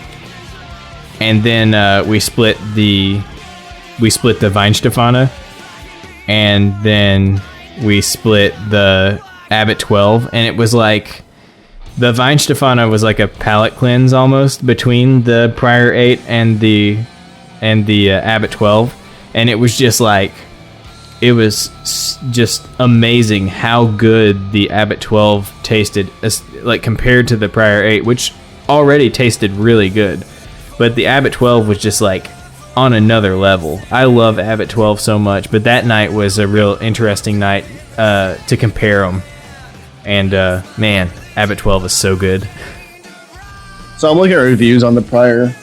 And then we split the Weinstefana, and then we split the Abbott 12, and it was like the Weinstefana was like a palate cleanse almost between the Prior 8 and the Abbott 12, and it was just like, it was just amazing how good the Abbott 12 tasted, like compared to the Prior 8, which already tasted really good, but the Abbott 12 was just like on another level. I love Abbott 12 so much, but that night was a real interesting night to compare them, and man, Abbott 12 is so good. So I'm looking at reviews on the Patter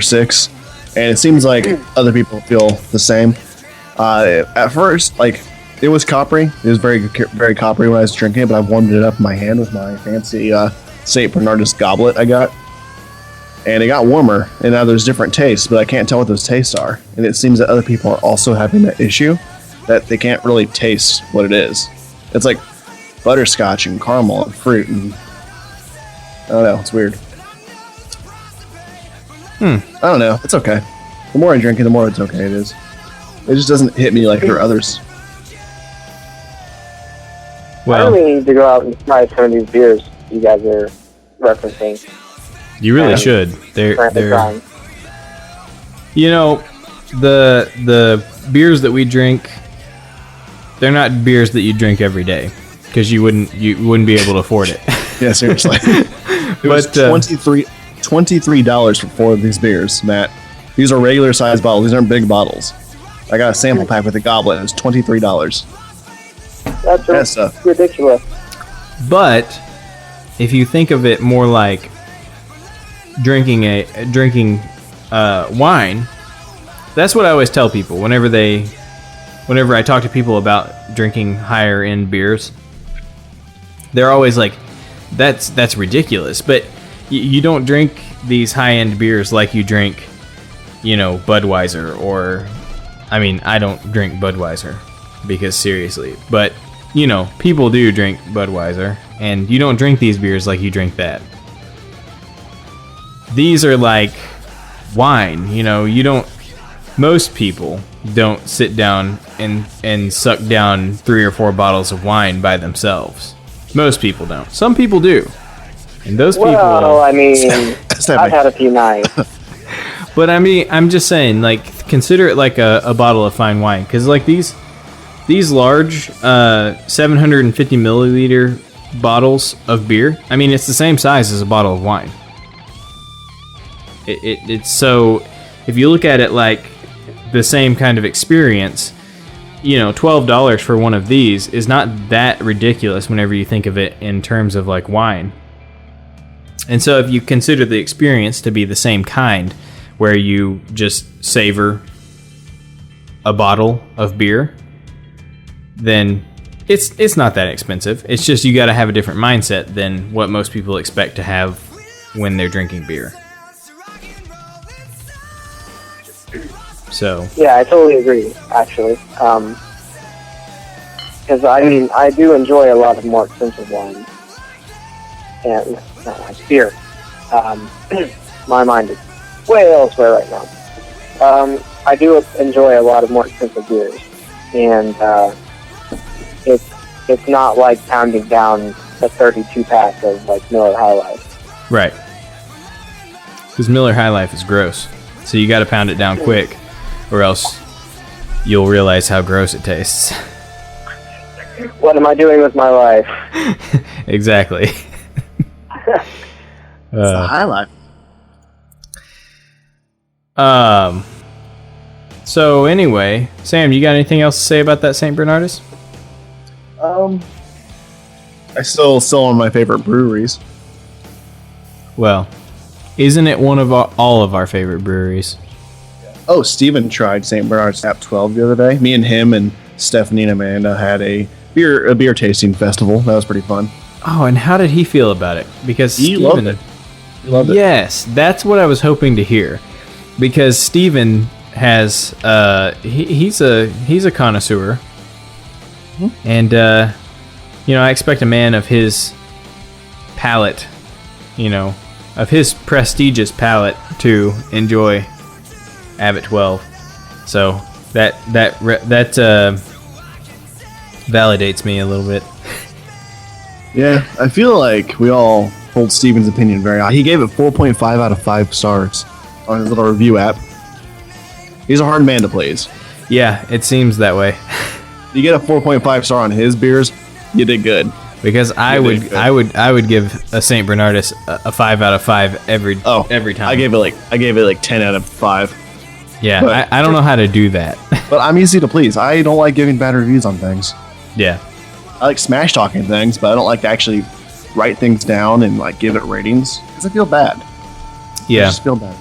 6, and it seems like other people feel the same. At first, like, it was coppery. It was very, very coppery when I was drinking it, but I warmed it up in my hand with my fancy St. Bernardus goblet I got. And it got warmer, and now there's different tastes, but I can't tell what those tastes are. And it seems that other people are also having that issue, that they can't really taste what it is. It's like butterscotch and caramel and fruit, and I don't know, it's weird. I don't know, it's okay. The more I drink it, the more it's okay it is. It just doesn't hit me like for others. Well, I really need to go out and try some of these beers you guys are referencing. You really should. They're you know, the beers that we drink, they're not beers that you drink every day, because you wouldn't be able to afford it. Yeah, seriously. It was $23 for 4 of these beers, Matt. These are regular size bottles. These aren't big bottles. I got a sample pack with a goblet, and it was $23. That's ridiculous. But if you think of it more like drinking wine, that's what I always tell people whenever I talk to people about drinking higher end beers. They're always like, that's ridiculous, but you don't drink these high end beers like you drink, Budweiser, or I mean, I don't drink Budweiser, because seriously, but people do drink Budweiser, and you don't drink these beers like you drink that. These are like wine, most people don't sit down and suck down 3 or 4 bottles of wine by themselves. Most people don't. Some people do. And those people... Well, I mean, I've had a few nights. But I mean, I'm just saying, like, consider it like a bottle of fine wine, because like these large 750 milliliter bottles of beer, I mean, it's the same size as a bottle of wine. It's so, if you look at it like the same kind of experience, you know, $12 for one of these is not that ridiculous whenever you think of it in terms of like wine. And so if you consider the experience to be the same kind, where you just savor a bottle of beer, then it's not that expensive. It's just you got to have a different mindset than what most people expect to have when they're drinking beer. So yeah, I totally agree, actually. Because I mean, I do enjoy a lot of more expensive wines and not like beer. My mind is way elsewhere right now. I do enjoy a lot of more expensive beers, and it's not like pounding down a 32 pack of like Miller High Life. right, because Miller High Life is gross, so you got to pound it down quick, or else you'll realize how gross it tastes. What am I doing with my life? Exactly. It's the high life. So anyway, Sam, you got anything else to say about that St. Bernardus? I still one of my favorite breweries. Well, isn't it one of all of our favorite breweries? Oh, Steven tried St. Bernard's Tap 12 the other day. Me and him and Stephanie and Amanda had a beer tasting festival. That was pretty fun. Oh, and how did he feel about it? Because He loved it. He loved it. Yes, that's what I was hoping to hear. Because Steven has he's a connoisseur. And you know, I expect a man of his palate, you know, of his prestigious palate to enjoy Abbott 12. So that validates me a little bit. Yeah, I feel like we all hold Steven's opinion very high. He gave it 4.5 out of 5 stars on his little review app. He's a hard man to please. Yeah, it seems that way. You get a 4.5 star on his beers, you did good. Because I would give a St. Bernardus a 5 out of 5 every time. I gave it like 10 out of 5. Yeah, but, I don't know how to do that. But I'm easy to please. I don't like giving bad reviews on things. Yeah. I like smash talking things, but I don't like to actually write things down and like give it ratings because I feel bad. Yeah. I just feel bad.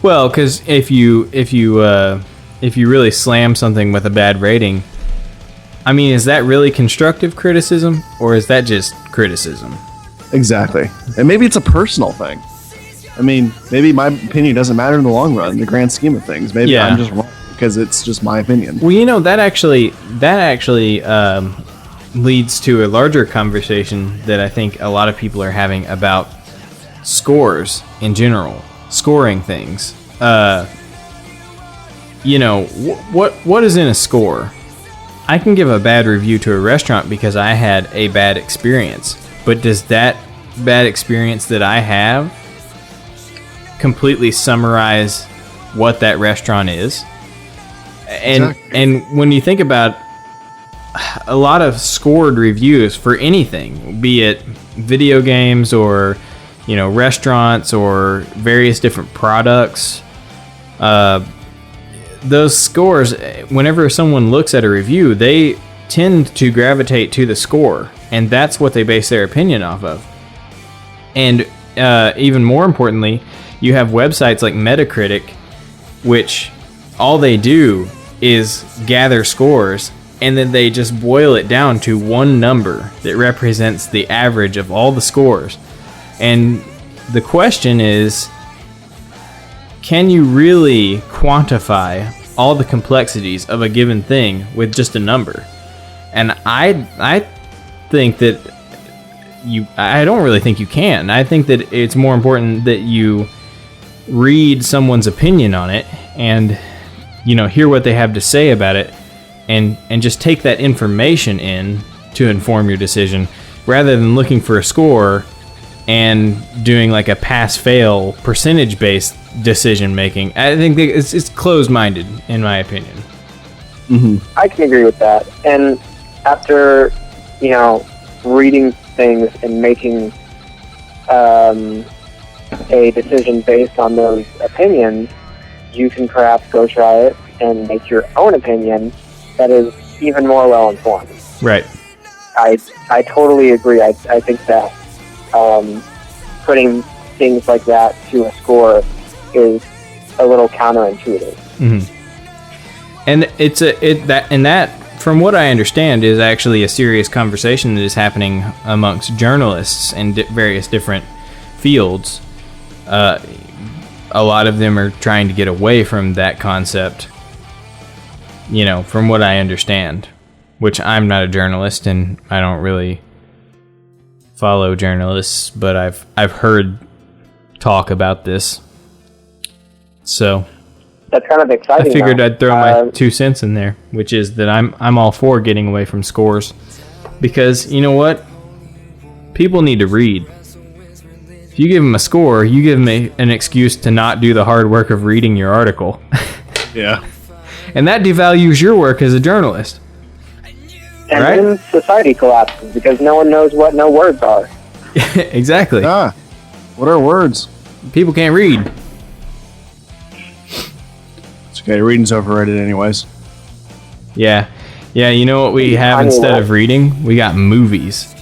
Well, because if you really slam something with a bad rating, I mean, is that really constructive criticism, or is that just criticism? Exactly. And maybe it's a personal thing. I mean, maybe my opinion doesn't matter in the long run, in the grand scheme of things. Maybe I'm just wrong because it's just my opinion. Well, you know, that actually leads to a larger conversation that I think a lot of people are having about scores in general, scoring things. You know, what is in a score? I can give a bad review to a restaurant because I had a bad experience, but does that bad experience that I have completely summarize what that restaurant is? And when you think about a lot of scored reviews for anything, be it video games or, you know, restaurants or various different products, those scores, whenever someone looks at a review, they tend to gravitate to the score, and that's what they base their opinion off of. And even more importantly, you have websites like Metacritic, which all they do is gather scores, and then they just boil it down to one number that represents the average of all the scores. And the question is, can you really quantify all the complexities of a given thing with just a number? And I think that I don't really think you can. I think that it's more important that you read someone's opinion on it and, you know, hear what they have to say about it, and just take that information in to inform your decision, rather than looking for a score and doing like a pass-fail percentage-based decision-making. I think that it's closed-minded, in my opinion. I can agree with that. And after, reading things and making a decision based on those opinions, you can perhaps go try it and make your own opinion that is even more well-informed. Right. I totally agree. I think that putting things like that to a score is a little counterintuitive. Mm-hmm. And that from what I understand is actually a serious conversation that is happening amongst journalists in various different fields. A lot of them are trying to get away from that concept, from what I understand, which I'm not a journalist and I don't really follow journalists, but I've heard talk about this. So that's kind of exciting. I figured I'd throw my 2 cents in there, which is that I'm all for getting away from scores, because you know what? People need to read. If you give them a score, you give them an excuse to not do the hard work of reading your article. Yeah. And that devalues your work as a journalist. And right? then society collapses because no one knows what no words are. Exactly. What are words? People can't read. It's okay, reading's overrated anyways. Yeah. Yeah, you know what we have instead of reading? We got movies.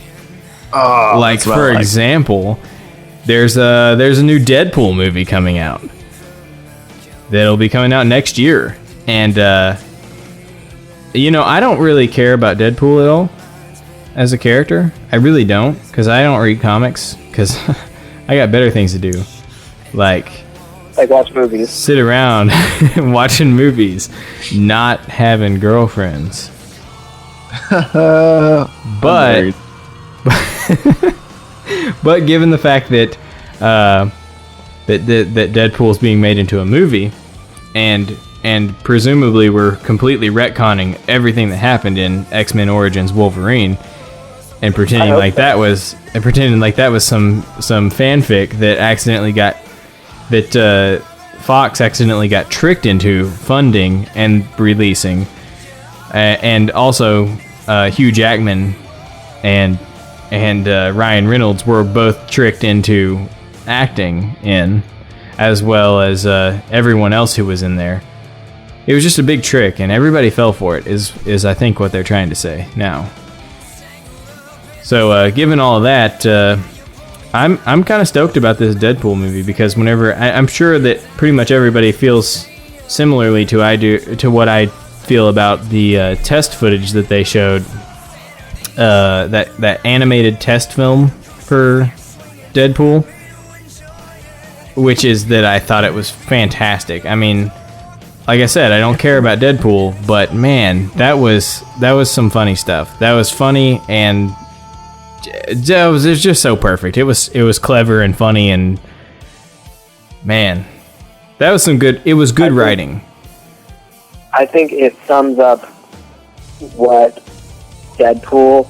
Oh, like, for example, there's a new Deadpool movie coming out. That'll be coming out next year. And, I don't really care about Deadpool at all as a character. I really don't, because I don't read comics, because I got better things to do. Like watch movies. Sit around watching movies, not having girlfriends. But given the fact that that Deadpool's being made into a movie, and presumably we're completely retconning everything that happened in X-Men Origins Wolverine, and pretending like that was some fanfic that Fox accidentally got tricked into funding and releasing, and also Hugh Jackman and Ryan Reynolds were both tricked into acting in, as well as everyone else who was in there. It was just a big trick, and everybody fell for it, is I think what they're trying to say now. So, given all of that, I'm kind of stoked about this Deadpool movie, because whenever I'm sure that pretty much everybody feels similarly to what I feel about the test footage that they showed, that animated test film for Deadpool, which is that I thought it was fantastic. I mean, like I said, I don't care about Deadpool, but man, that was some funny stuff. That was funny, and it was just so perfect. It was clever and funny, and man, that was good writing. I think it sums up what Deadpool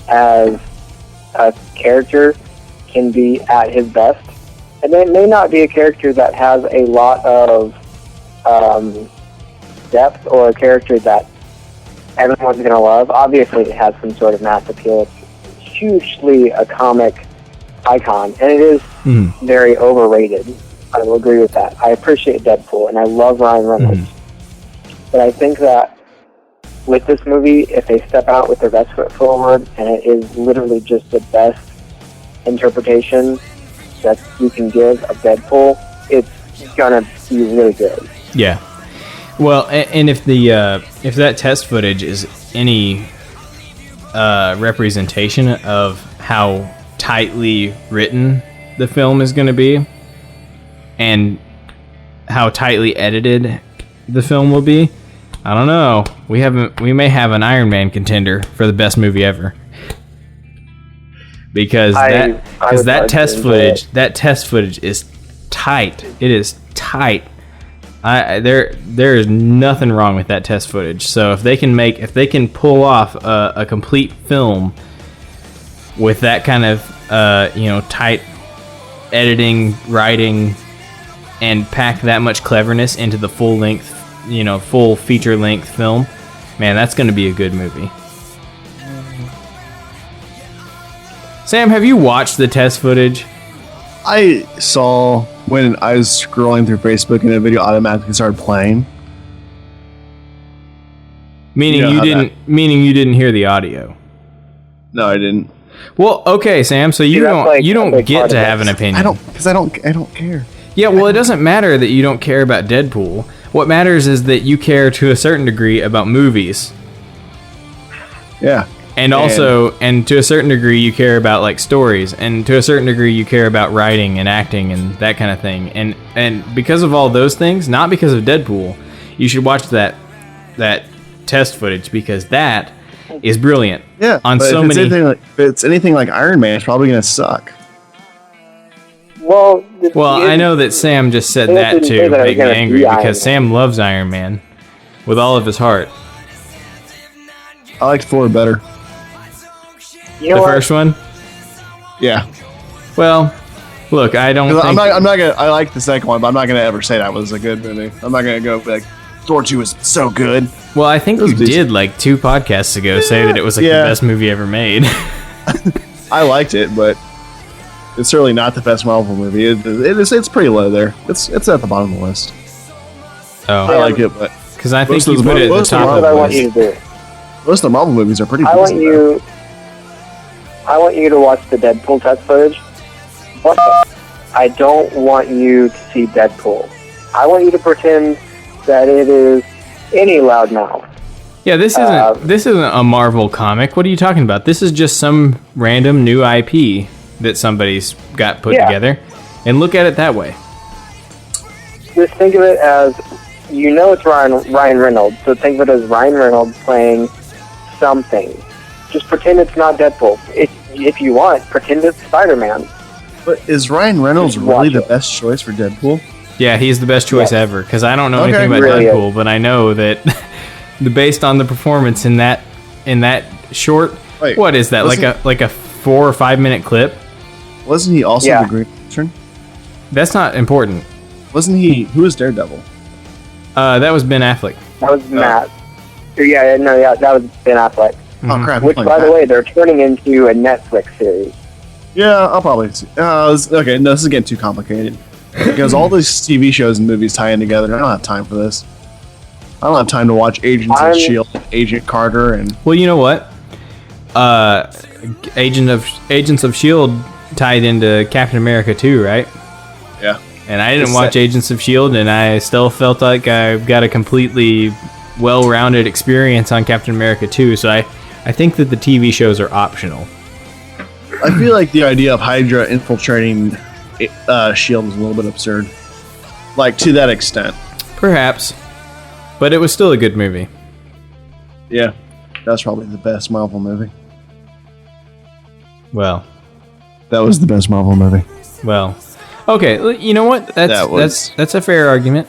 as a character can be at his best. And it may not be a character that has a lot of depth, or a character that everyone's going to love. Obviously, it has some sort of mass appeal. It's hugely a comic icon, and it is very overrated. I will agree with that. I appreciate Deadpool, and I love Ryan Reynolds. But I think that with this movie, if they step out with their best foot forward, and it is literally just the best interpretation that you can give of Deadpool, it's gonna be really good. Yeah. Well, and if that test footage is any representation of how tightly written the film is going to be, and how tightly edited the film will be, I don't know. We may have an Iron Man contender for the best movie ever. Because that test footage is tight. It is tight. There is nothing wrong with that test footage. So if they can pull off a complete film with that kind of tight editing, writing, and pack that much cleverness into the full feature-length film, man, that's going to be a good movie. Sam, have you watched the test footage? I saw when I was scrolling through Facebook and a video automatically started playing. Meaning you didn't hear the audio. No, I didn't. Well, okay, Sam. So you don't get to have an opinion. I don't care. Yeah, well, it doesn't matter that you don't care about Deadpool. What matters is that you care to a certain degree about movies. Yeah. And to a certain degree, you care about like stories, and to a certain degree, you care about writing and acting and that kind of thing. And because of all those things, not because of Deadpool, you should watch that test footage, because that is brilliant. Yeah. On so many. If it's anything like Iron Man, it's probably gonna suck. Well, I know that Sam just said that to make me angry, because Sam loves Iron Man with all of his heart. I liked Thor better. You know The what? first one? Yeah. Well, look, I don't think... I'm not gonna. I like the second one, but I'm not gonna ever say that was a good movie. I'm not gonna go like Thor 2 was so good. Well, I think you did like 2 podcasts ago say that it was like the best movie ever made. I liked it, but it's certainly not the best Marvel movie. It's pretty low there. It's at the bottom of the list. Oh, I like it, but because I think you put it at the top of What I the want you list. to do. Most of the Marvel movies are pretty I want decent, you to watch the Deadpool test footage, but I don't want you to see Deadpool. I want you to pretend that it is any loudmouth. Yeah, this isn't a Marvel comic. What are you talking about? This is just some random new IP that somebody's got put together, and look at it that way. Just think of it as, it's Ryan Reynolds, so think of it as Ryan Reynolds playing something. Just pretend it's not Deadpool. If you want, pretend it's Spider-Man. But is Ryan Reynolds really the best choice for Deadpool? Yeah, he's the best choice ever, because I don't know anything about really Deadpool, but I know that based on the performance in that short, what is that, like a 4 or 5 minute clip? Wasn't he also the Green Lantern? That's not important. Wasn't he? Who was Daredevil? That was Ben Affleck. That was Matt. That was Ben Affleck. Oh crap! Which, by the way, they're turning into a Netflix series. Yeah, I'll probably see. Okay, no, this is getting too complicated. Because all these TV shows and movies tie in together. I don't have time for this. I don't have time to watch Agents of S.H.I.E.L.D., Agent Carter, and... Well, you know what? Agents of S.H.I.E.L.D. tied into Captain America 2, right? Yeah. And I didn't watch Agents of S.H.I.E.L.D., and I still felt like I got a completely well-rounded experience on Captain America 2, so I think that the TV shows are optional. I feel like the idea of Hydra infiltrating S.H.I.E.L.D. is a little bit absurd. Like, to that extent. Perhaps. But it was still a good movie. Yeah. That's probably the best Marvel movie. Well. That was the best Marvel movie. Well. Okay, you know what? That's a fair argument.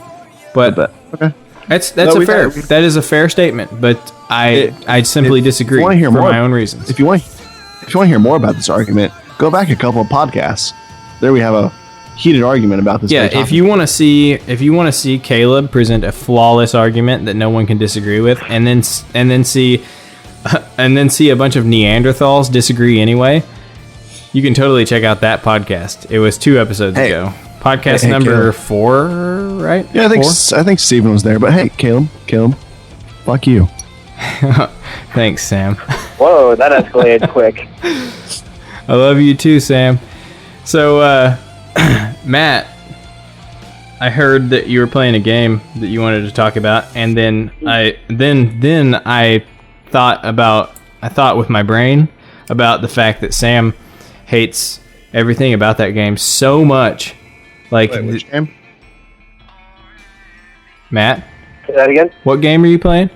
But okay. That is a fair statement, but I simply disagree for my own reasons. If you want to hear more about this argument, go back a couple of podcasts. There we have a heated argument about this. Yeah, if you want to see Caleb present a flawless argument that no one can disagree with, and then see a bunch of Neanderthals disagree anyway, you can totally check out that podcast. It was 2 episodes ago. Podcast number 4, right? Yeah, I think Steven was there. But hey, Caleb, fuck you. Thanks, Sam. Whoa, that escalated quick. I love you too, Sam. So, Matt, I heard that you were playing a game that you wanted to talk about, and then I thought with my brain about the fact that Sam hates everything about that game so much. Like, wait, which game? Matt? Say that again? What game are you playing?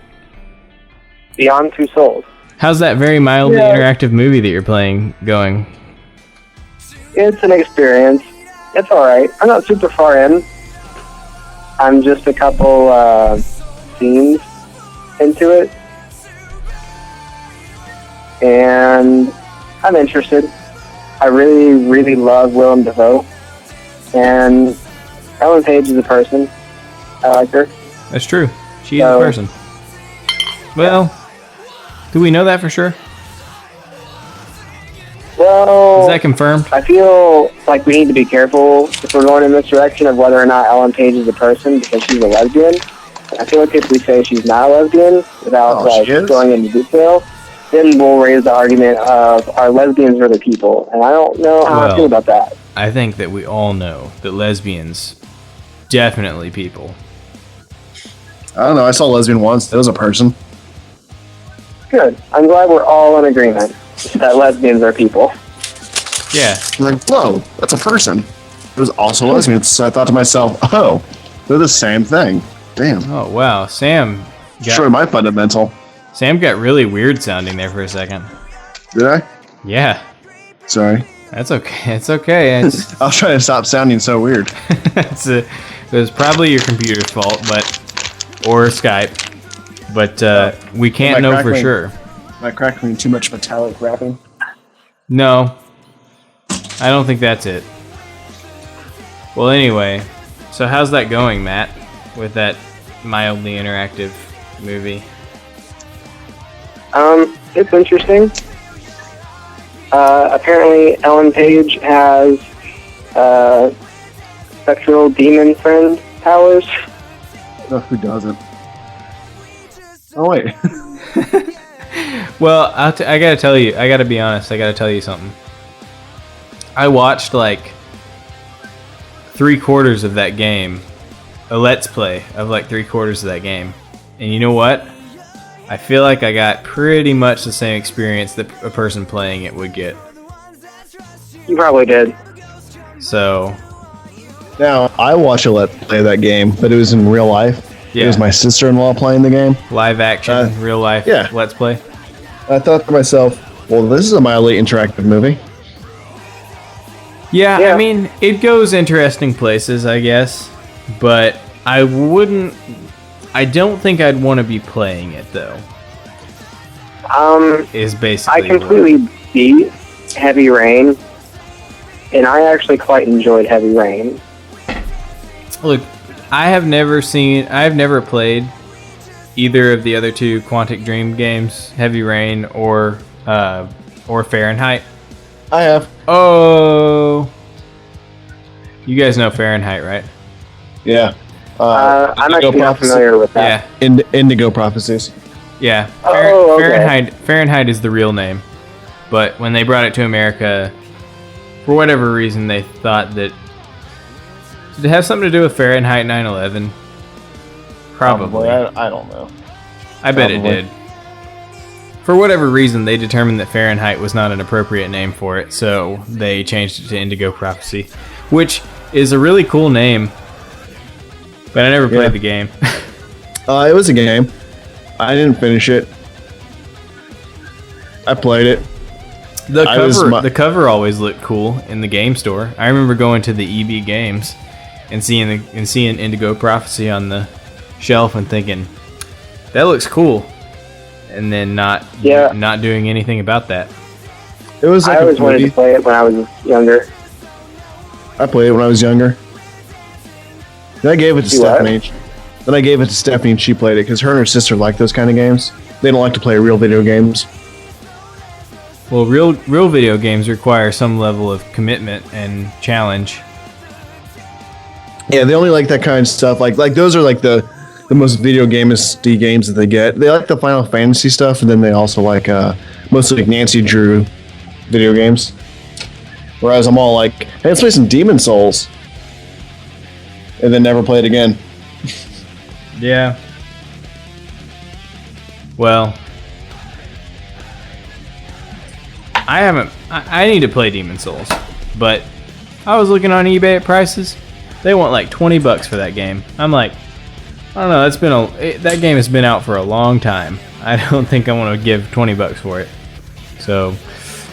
Beyond Two Souls. How's that very mildly interactive movie that you're playing going? It's an experience. It's alright. I'm not super far in. I'm just a couple scenes into it. And I'm interested. I really, really love Willem Dafoe. And Ellen Page is a person. I like her. That's true. She is a person. Well, do we know that for sure? Well, Is that confirmed? I feel like we need to be careful if we're going in this direction of whether or not Ellen Page is a person because she's a lesbian. I feel like if we say she's not a lesbian without going into detail, then we'll raise the argument of are lesbians really people? And I don't know how I feel about that. I think that we all know that lesbians definitely people. I don't know. I saw a lesbian once. It was a person. Good. I'm glad we're all in agreement that lesbians are people. Yeah. I'm like, whoa, that's a person. It was also a lesbian. So I thought to myself, oh, they're the same thing. Damn. Oh, wow. Sam Destroy my fundamental. Sam got really weird sounding there for a second. Did I? Yeah. Sorry. That's okay. It's okay. I was trying to stop sounding so weird. It was probably your computer's fault, or Skype. But we can't know for sure. Am I crackling too much metallic rapping? No. I don't think that's it. Well, anyway. So how's that going, Matt? With that mildly interactive movie? It's interesting. Apparently Ellen Page has sexual demon friend powers. Oh, who doesn't? Oh, wait. Well, I gotta tell you, I gotta be honest, I gotta tell you something. I watched like 3/4 of that game, a let's play of like 3/4 of that game, and you know what? I feel like I got pretty much the same experience that a person playing it would get. You probably did. So Now, I watched a let's play of that game, but it was in real life. yeah, It was my sister-in-law playing the game. live action, real life, yeah. let's play. I thought to myself, well, this is a mildly interactive movie. Yeah, Yeah. I mean, it goes interesting places, I guess, but I don't think I'd want to be playing it, though, is basically I completely beat Heavy Rain, and I actually quite enjoyed Heavy Rain. Look, I've never played either of the other two Quantic Dream games, Heavy Rain or Fahrenheit. I have. Oh, you guys know Fahrenheit, right? Yeah. I'm actually not familiar with that. Yeah, Indigo Prophecies. yeah. Oh, okay. Fahrenheit is the real name, but when they brought it to America, for whatever reason, they thought that did it have something to do with Fahrenheit 9/11? Probably. I don't know. I bet it Probably. did. For whatever reason, they determined that Fahrenheit was not an appropriate name for it, so they changed it to Indigo Prophecy, which is a really cool name, but I never played the game. It was a game. I didn't finish it. I played it. The cover always looked cool in the game store. I remember going to the EB Games and seeing Indigo Prophecy on the shelf and thinking, that looks cool, and then not doing anything about that. It was like I always wanted to play it when I was younger. I played it when I was younger. Then I gave it to You what? Stephanie. Then I gave it to Stephanie and she played it because her and her sister like those kind of games. They don't like to play real video games. Well, real video games require some level of commitment and challenge. Yeah, they only like that kind of stuff. Like those are like the most video game-isty games that they get. They like the Final Fantasy stuff, and then they also like mostly like Nancy Drew video games. Whereas I'm all like, hey, let's play some Demon Souls, and then never play it again. Yeah. Well, I need to play Demon Souls, but I was looking on eBay at prices. They want like $20 for that game. I'm like, I don't know. That game has been out for a long time. I don't think I want to give $20 for it. So,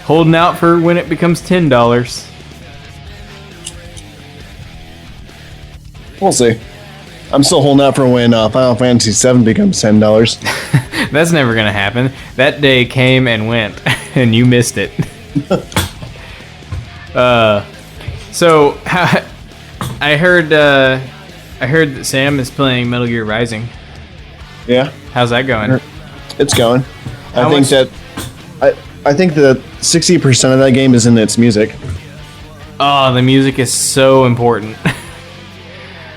holding out for when it becomes $10. We'll see. I'm still holding out for when Final Fantasy VII becomes $10. That's never gonna happen. That day came and went, and you missed it. So I heard that Sam is playing Metal Gear Rising. Yeah, How's that going? it's going. How I think much- I think that 60% of that game is in its music. Oh, the music is so important.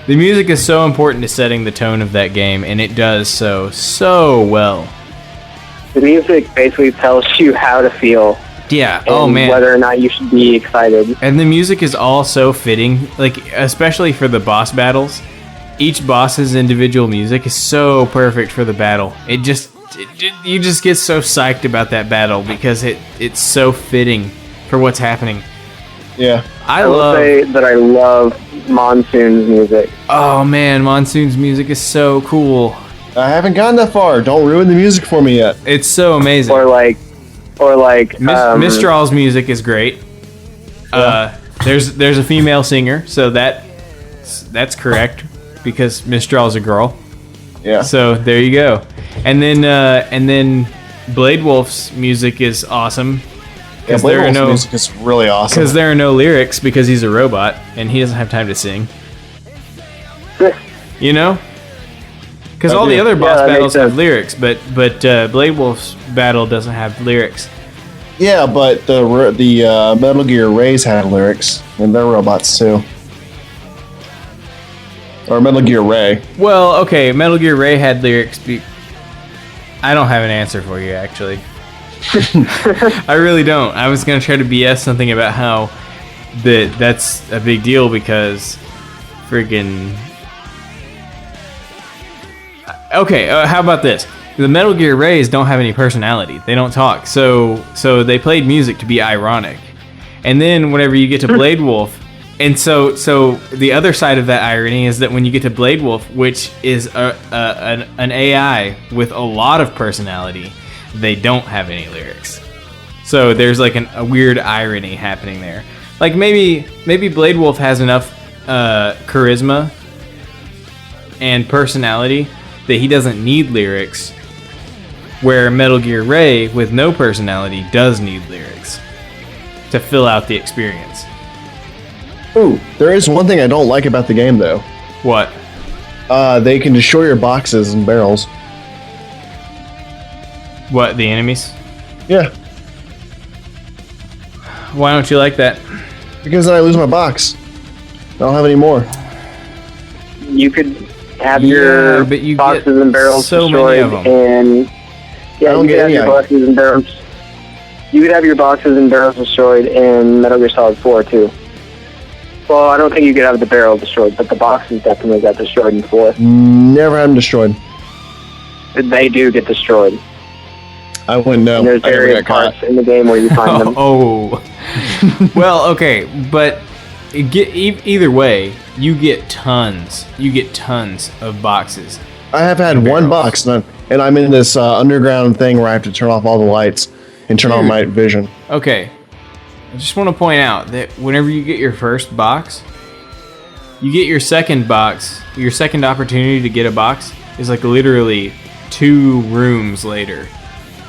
The music is so important to setting the tone of that game, and it does so well. The music basically tells you how to feel. Yeah. And Man. whether or not you should be excited. And the music is all so fitting, like especially for the boss battles. Each boss's individual music is so perfect for the battle. You just get so psyched about that battle because it's so fitting for what's happening. Yeah. I will say that I love Monsoon's music. Oh man, Monsoon's music is so cool. I haven't gotten that far. Don't ruin the music for me yet. It's so amazing. Or like Mistral's music is great. There's a female singer, so that's correct because Mistral's a girl. Yeah. So there you go. And then Blade Wolf's music is awesome. Yeah, Blade Wolf's music is really awesome. Because there are no lyrics because he's a robot and he doesn't have time to sing. You know? Because all the other boss battles have lyrics, but Blade Wolf's battle doesn't have lyrics. Yeah, but the Metal Gear Rays had lyrics, and they're robots too. Or Metal Gear Ray. Well, okay, Metal Gear Ray had lyrics. I don't have an answer for you, actually. I really don't. I was going to try to BS something about how that's a big deal because friggin'... Okay, how about this? The Metal Gear Rays don't have any personality. They don't talk. So they played music to be ironic. And then whenever you get to Blade Wolf, and so the other side of that irony is that when you get to Blade Wolf, which is an AI with a lot of personality, they don't have any lyrics. So there's like a weird irony happening there. Like maybe Blade Wolf has enough charisma and personality that he doesn't need lyrics, where Metal Gear Ray with no personality does need lyrics to fill out the experience. Ooh, there is one thing I don't like about the game though. What? They can destroy your boxes and barrels. What, the enemies? Yeah, Why don't you like that? because then I lose my box. I don't have any more. You could have Yeah, your but you boxes get and barrels so many destroyed, of 'em. and I don't you get could have any your items. boxes and barrels. You could have your boxes and barrels destroyed in Metal Gear Solid 4 too. Well, I don't think you could have the barrel destroyed, but the boxes definitely got destroyed in 4. Never had them destroyed. They do get destroyed. I wouldn't know. And there's I never various got caught. parts in the game where you find them. Oh. Well, okay, but either way, you get tons. You get tons of boxes. I have had one box, and I'm in this underground thing where I have to turn off all the lights and turn on my vision. Okay. I just want to point out that whenever you get your first box, you get your second box, your second opportunity to get a box is like literally 2 rooms later.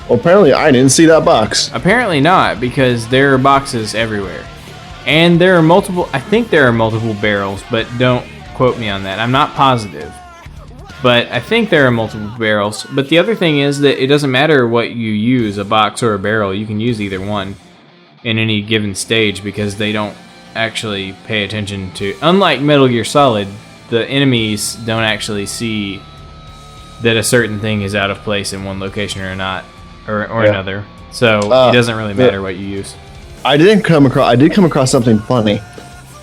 Well, apparently I didn't see that box. Apparently not, because there are boxes everywhere. And there are multiple, I think there are multiple barrels, but don't quote me on that. I'm not positive. But I think there are multiple barrels. But the other thing is that it doesn't matter what you use, a box or a barrel, you can use either one in any given stage because they don't actually pay attention to... Unlike Metal Gear Solid, the enemies don't actually see that a certain thing is out of place in one location or not, or another. So it doesn't really matter what you use. I did come across something funny.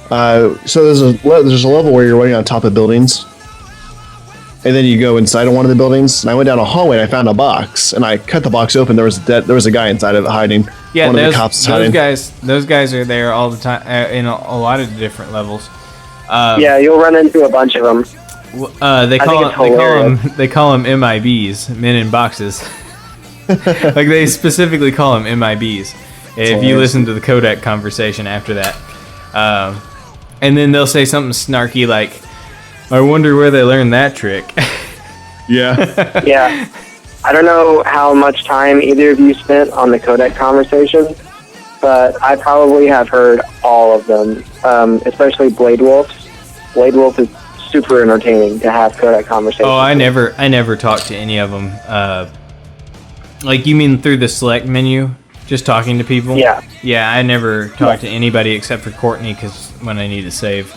So there's a level where you're running on top of buildings, and then you go inside of one of the buildings. And I went down a hallway and I found a box, and I cut the box open. There was a guy inside of it hiding. Yeah, one of the cops is hiding. those guys are there all the time in a lot of different levels. Yeah, you'll run into a bunch of them. They call them MIBs, men in boxes. Like they specifically call them MIBs. If you listen to the Kodak conversation after that, and then they'll say something snarky like, "I wonder where they learned that trick." Yeah. Yeah. I don't know how much time either of you spent on the Kodak conversation, but I probably have heard all of them, especially Blade Wolf. Blade Wolf is super entertaining to have codec conversations. Oh, I never talked to any of them. Like, you mean through the select menu, just talking to people? Yeah. Yeah, I never talked to anybody except for Courtney, because when I need to save.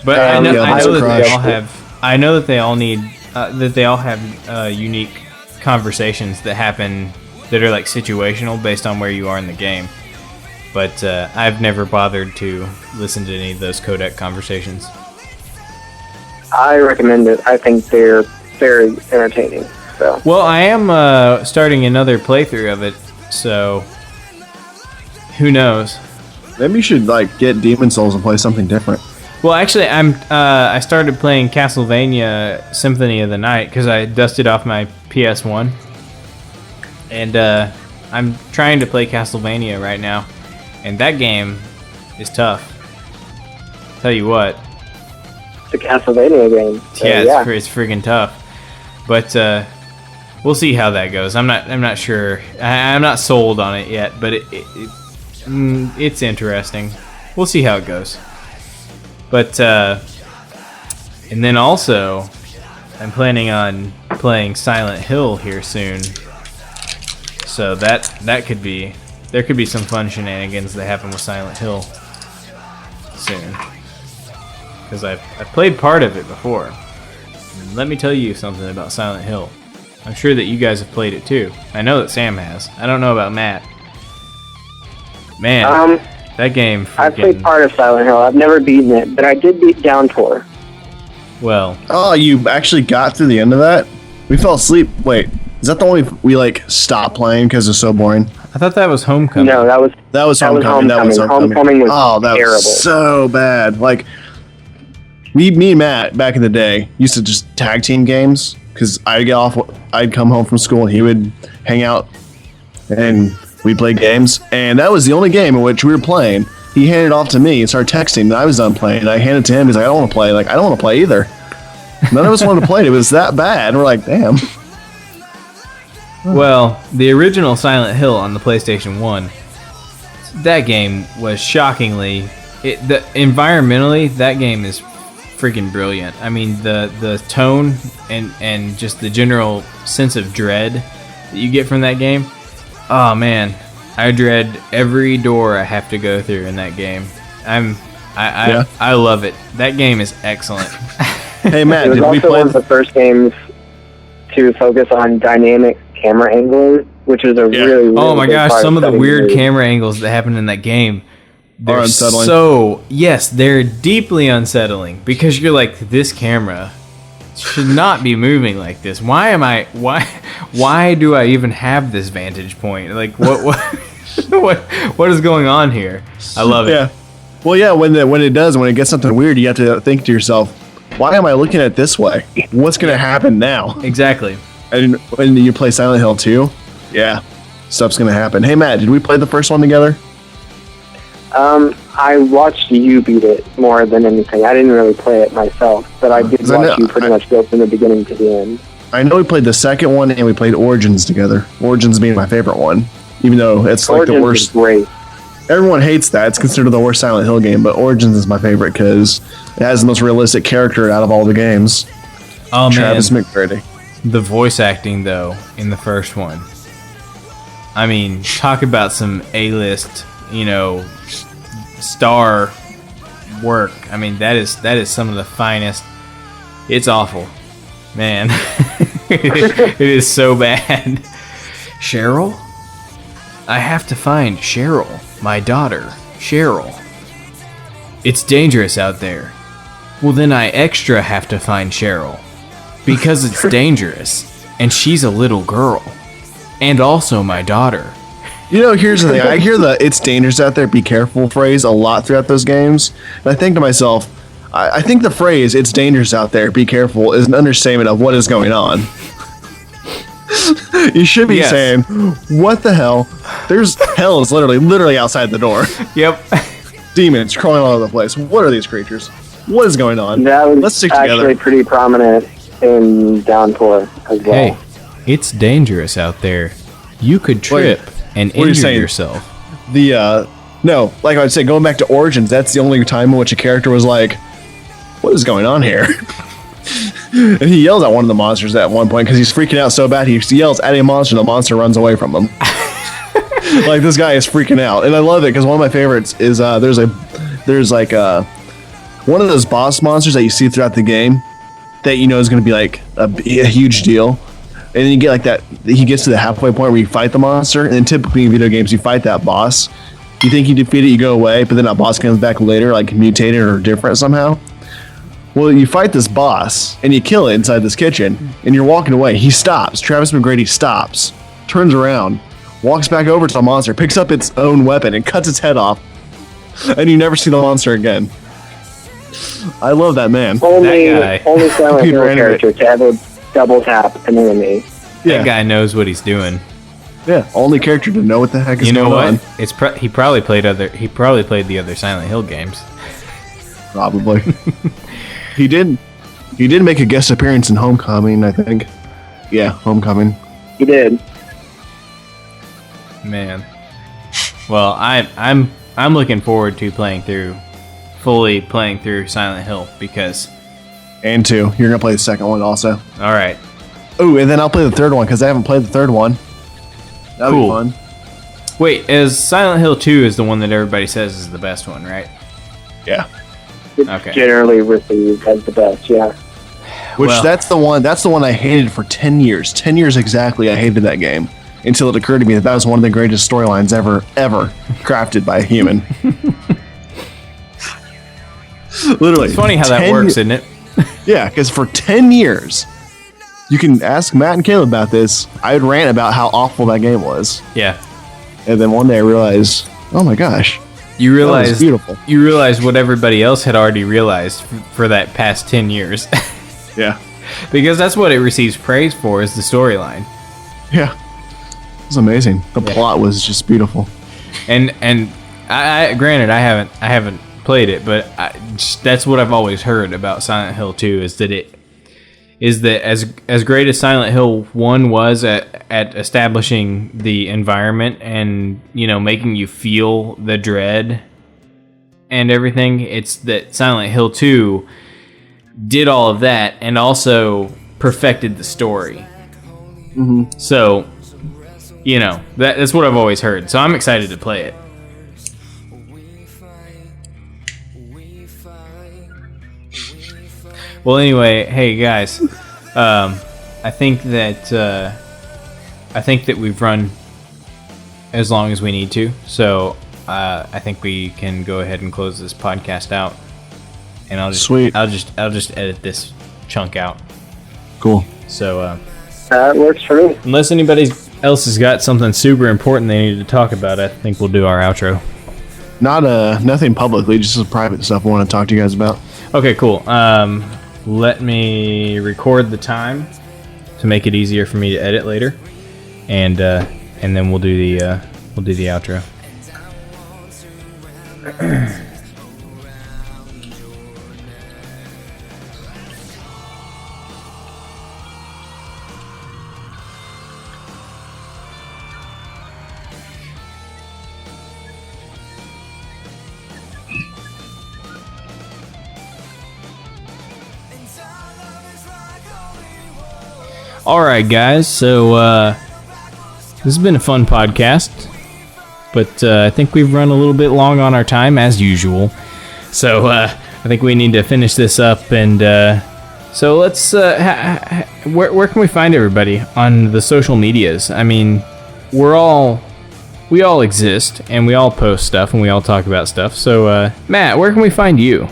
But I know that they all need that they all have unique conversations that happen that are like situational based on where you are in the game. But I've never bothered to listen to any of those codec conversations. I recommend it. I think they're very entertaining. So. Well, I am starting another playthrough of it, so who knows? Maybe you should like get Demon Souls and play something different. Well, actually, I started playing Castlevania Symphony of the Night because I dusted off my PS1, and I'm trying to play Castlevania right now, and that game is tough. Tell you what. It's a Castlevania game. So, yeah, it's freaking tough. But we'll see how that goes. I'm not sure. I'm not sold on it yet, but it's interesting. We'll see how it goes. But and then also, I'm planning on playing Silent Hill here soon. So there could be some fun shenanigans that happen with Silent Hill soon. Because I've played part of it before. And let me tell you something about Silent Hill. I'm sure that you guys have played it too. I know that Sam has. I don't know about Matt. Man, that game. I've played part of Silent Hill. I've never beaten it, but I did beat Downpour. Well. Oh, you actually got through the end of that? We fell asleep. Wait, is that the one we like stopped playing because it's so boring? I thought that was Homecoming. No, that was Homecoming. Homecoming was terrible. That was so bad. Like, me and Matt back in the day used to just tag team games because I'd come home from school and he would hang out and we'd play games. And that was the only game in which we were playing. He handed it off to me and started texting and I was done playing. And I handed it to him. He's like, I don't want to play. Like, I don't want to play either. None of us wanted to play it. It was that bad. We're like, damn. Well, the original Silent Hill on the PlayStation 1, that game was shockingly... environmentally, that game is freaking brilliant. I mean, the tone and just the general sense of dread that you get from that game. Oh man, I dread every door I have to go through in that game. I love it. That game is excellent. Hey Matt, it was also one of the first games to focus on dynamic camera angling, which is a really oh my gosh, some of the weird camera angles that happen in that game. They're unsettling. So, yes, they're deeply unsettling because you're like, this camera should not be moving like this. Why do I even have this vantage point? Like, what is going on here? I love it. Yeah. Well, yeah, when it gets something weird, you have to think to yourself, why am I looking at it this way? What's going to happen now? Exactly. And when you play Silent Hill 2, yeah, stuff's going to happen. Hey, Matt, did we play the first one together? I watched you beat it more than anything. I didn't really play it myself, but I did watch you pretty much go from the beginning to the end. I know we played the second one and we played Origins together. Origins being my favorite one, even though it's like the worst. Is great. Everyone hates that. It's considered the worst Silent Hill game, but Origins is my favorite because it has the most realistic character out of all the games. Oh, Travis McGrady. The voice acting, though, in the first one. I mean, talk about some A-list, star work. I mean, that is some of the finest. It's awful, man. It is so bad. Cheryl? I have to find Cheryl, my daughter, Cheryl. It's dangerous out there. Well, then I extra have to find Cheryl. Because it's dangerous. And she's a little girl. And also my daughter. Here's the thing. I hear the "it's dangerous out there, be careful" phrase a lot throughout those games. And I think to myself, I think the phrase "it's dangerous out there, be careful" is an understatement of what is going on. You should be saying, what the hell? Hell is literally outside the door. Yep. Demons crawling all over the place. What are these creatures? What is going on? That was Let's stick actually together. Pretty prominent in Downpour as well. Hey, it's dangerous out there. You could trip and injure yourself. The No, like I'd say, going back to Origins, that's the only time in which a character was like, what is going on here? And he yells at one of the monsters at one point because he's freaking out so bad. He yells at a monster, and the monster runs away from him. Like, this guy is freaking out. And I love it because one of my favorites is there's like one of those boss monsters that you see throughout the game that you know is going to be like a huge deal. And then you get like that, he gets to the halfway point where you fight the monster. And then typically in video games, you fight that boss. You think you defeat it, you go away, but then that boss comes back later, like mutated or different somehow. Well, you fight this boss, and you kill it inside this kitchen, and you're walking away. He stops. Travis McGrady stops, turns around, walks back over to the monster, picks up its own weapon, and cuts its head off. And you never see the monster again. I love that man. Only Silent Computer Hill animated. character to ever double tap an enemy. That guy knows what he's doing. Yeah, only character to know what the heck is You know going what? on. It's he probably played the other Silent Hill games. Probably. He did make a guest appearance in Homecoming, I think. Yeah, Homecoming. He did. Man. Well, I'm looking forward to fully playing through Silent Hill because. And 2. You're gonna play the second one also. All right. Oh, and then I'll play the third one because I haven't played the third one. That'll be fun. Wait, is Silent Hill 2 is the one that everybody says is the best one, right? Yeah. It's Okay. generally received as the best, yeah. Which Well- that's the one I hated for 10 years. 10 years exactly I hated that game. Until it occurred to me that was one of the greatest storylines ever crafted by a human. Literally. It's funny how that works, isn't it? Yeah, because for 10 years, you can ask Matt and Caleb about this. I would rant about how awful that game was. Yeah. And then one day I realized, oh my gosh, You that was realize beautiful. You realize what everybody else had already realized for that past 10 years. Yeah. Because that's what it receives praise for is the storyline. Yeah. It was amazing. The plot was just beautiful. And I granted I haven't played it, but that's what I've always heard about Silent Hill 2 is that as great as Silent Hill 1 was at establishing the environment and, you know, making you feel the dread and everything, it's that Silent Hill 2 did all of that and also perfected the story. Mm-hmm. So, you know, that's what I've always heard. So I'm excited to play it. Well, anyway, hey guys, I think that we've run as long as we need to. So I think we can go ahead and close this podcast out. And I'll just edit this chunk out. Cool. So That works for me. unless anybody else has got something super important they need to talk about, I think we'll do our outro. Nothing publicly, just some private stuff I want to talk to you guys about. Okay, cool. Let me record the time to make it easier for me to edit later, and then we'll do the outro. All right, guys. So this has been a fun podcast, but I think we've run a little bit long on our time as usual. So I think we need to finish this up, and so let's. Where can we find everybody on the social medias? I mean, we all exist, and we all post stuff, and we all talk about stuff. So Matt, where can we find you?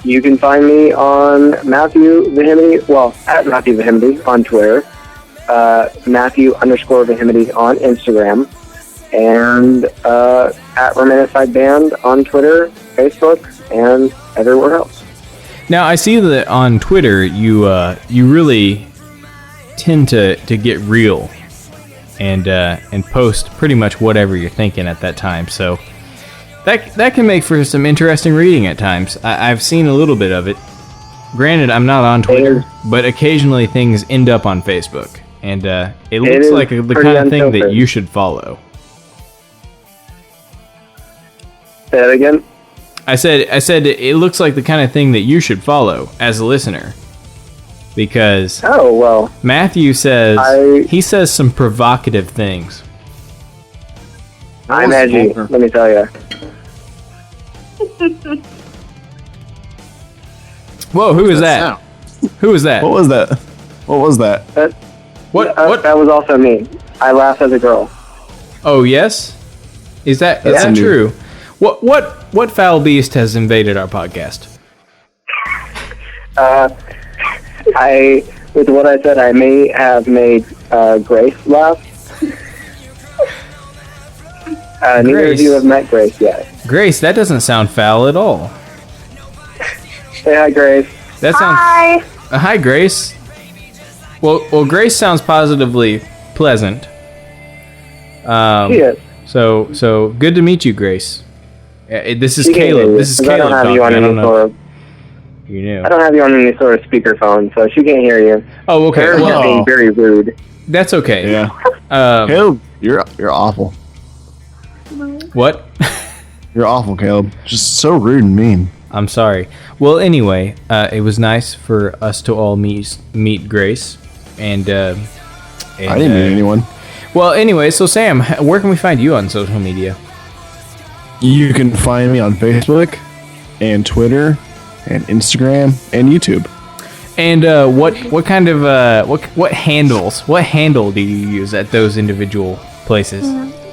You can find me on Matthew Vehemity, at Matthew Vehemity on Twitter, Matthew_Vehemity on Instagram, and at Romanticide Band on Twitter, Facebook, and everywhere else. Now, I see that on Twitter, you really tend to get real and post pretty much whatever you're thinking at that time. So that can make for some interesting reading at times. I've seen a little bit of it. Granted, I'm not on Twitter, but occasionally things end up on Facebook, and it looks like the kind of thing that you should follow. Say that again? I said it looks like the kind of thing that you should follow as a listener. Because Oh, well. Matthew says he says some provocative things. I'm edgy, let me tell you. Whoa, who is that? Who was that? What was that? What was that? What? That was also me. I laugh as a girl. Oh, yes? Is that true? What foul beast has invaded our podcast? With what I said, I may have made Grace laugh. Neither of you have met Grace yet. Grace, that doesn't sound foul at all. Say hi, Grace. That sounds. Hi. Hi, Grace. Well, Grace sounds positively pleasant. She is. So good to meet you, Grace. This is She can't hear Caleb. you, This is 'cause Caleb. I don't have you on any sort of. You knew. I don't have you on any sort of speakerphone, so she can't hear you. Oh, okay. Her Well, being very rude. that's okay. Yeah. Um, Caleb, you're awful. what? You're awful, Caleb. Just so rude and mean. I'm sorry. Well, anyway, it was nice for us to all meet Grace, and I didn't meet anyone. Well, anyway, so Sam, where can we find you on social media? You can find me on Facebook and Twitter and Instagram and YouTube. And what kind of what handle do you use at those individual places?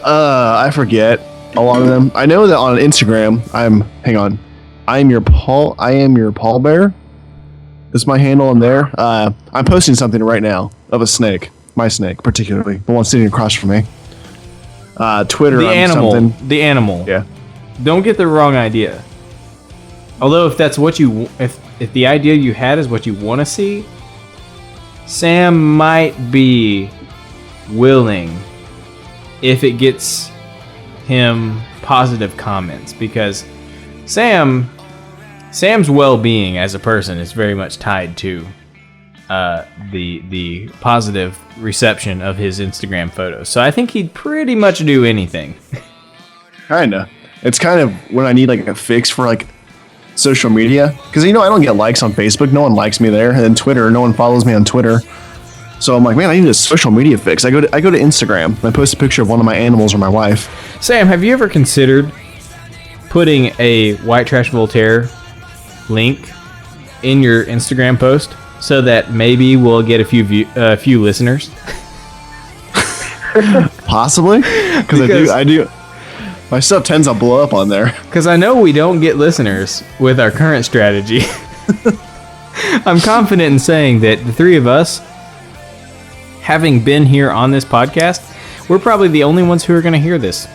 I forget a lot of them. I know that on Instagram, I am your pallbearer. Is my handle on there. I'm posting something right now of a snake. My snake, particularly. The one sitting across from me. Twitter, The animal. something. The animal. Yeah. Don't get the wrong idea. Although if that's what if the idea you had is what you want to see, Sam might be willing if it gets him positive comments, because Sam's well-being as a person is very much tied to the positive reception of his Instagram photos. So I think he'd pretty much do anything. Kinda. It's kind of when I need like a fix for like social media, because I don't get likes on Facebook. No one likes me there, and then Twitter, no one follows me on Twitter. So I'm like, man, I need a social media fix. I go to Instagram and I post a picture of one of my animals or my wife. Sam, have you ever considered putting a White Trash Voltaire link in your Instagram post so that maybe we'll get a few listeners? Possibly, because I do. My stuff tends to blow up on there. Because I know we don't get listeners with our current strategy. I'm confident in saying that the three of us, having been here on this podcast, we're probably the only ones who are going to hear this.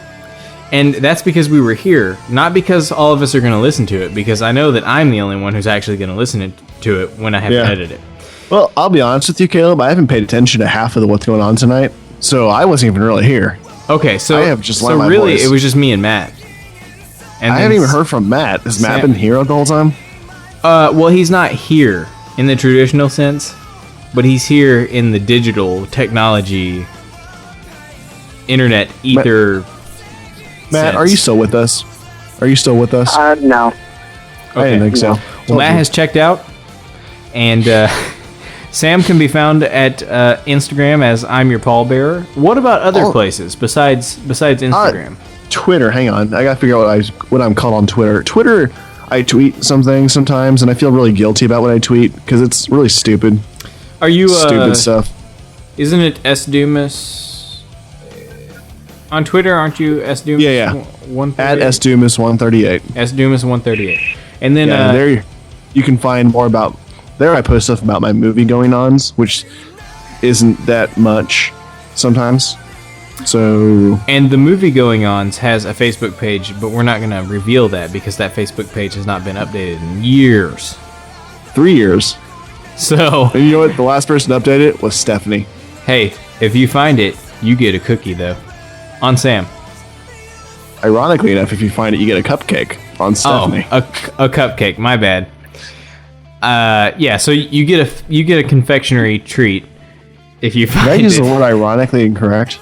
And that's because we were here, not because all of us are going to listen to it, because I know that I'm the only one who's actually going to listen to it when I have to edit it. Well, I'll be honest with you, Caleb. I haven't paid attention to half of what's going on tonight, so I wasn't even really here. Okay, so I have just learned my really, voice. it was just me and Matt. And I haven't even heard from Matt. Has Matt been here the whole time? Well, he's not here in the traditional sense, but he's here in the digital technology, internet, ether. Matt, sense. are you still with us? No. I didn't think so. Well, Matt has checked out, and Sam can be found at Instagram as I'm Your Pallbearer. What about other places besides Instagram? Twitter. Hang on, I gotta figure out what I'm called on Twitter. Twitter, I tweet something sometimes, and I feel really guilty about what I tweet because it's really stupid. Are you stupid stuff? Isn't it S Dumas? On Twitter, aren't you S Dumas? Yeah. At S Dumas 138. S Dumas 138. And then there you can find more about. There I post stuff about my movie going-ons, which isn't that much sometimes. So. And the movie going-ons has a Facebook page, but we're not going to reveal that because that Facebook page has not been updated in years. 3 years. So. And you know what? The last person to update it was Stephanie. Hey, if you find it, you get a cookie though. On Sam. Ironically enough, if you find it, you get a cupcake on Stephanie. Oh, a cupcake. My bad. Yeah. So you get a confectionery treat if you find Did I use it. the word ironically incorrect?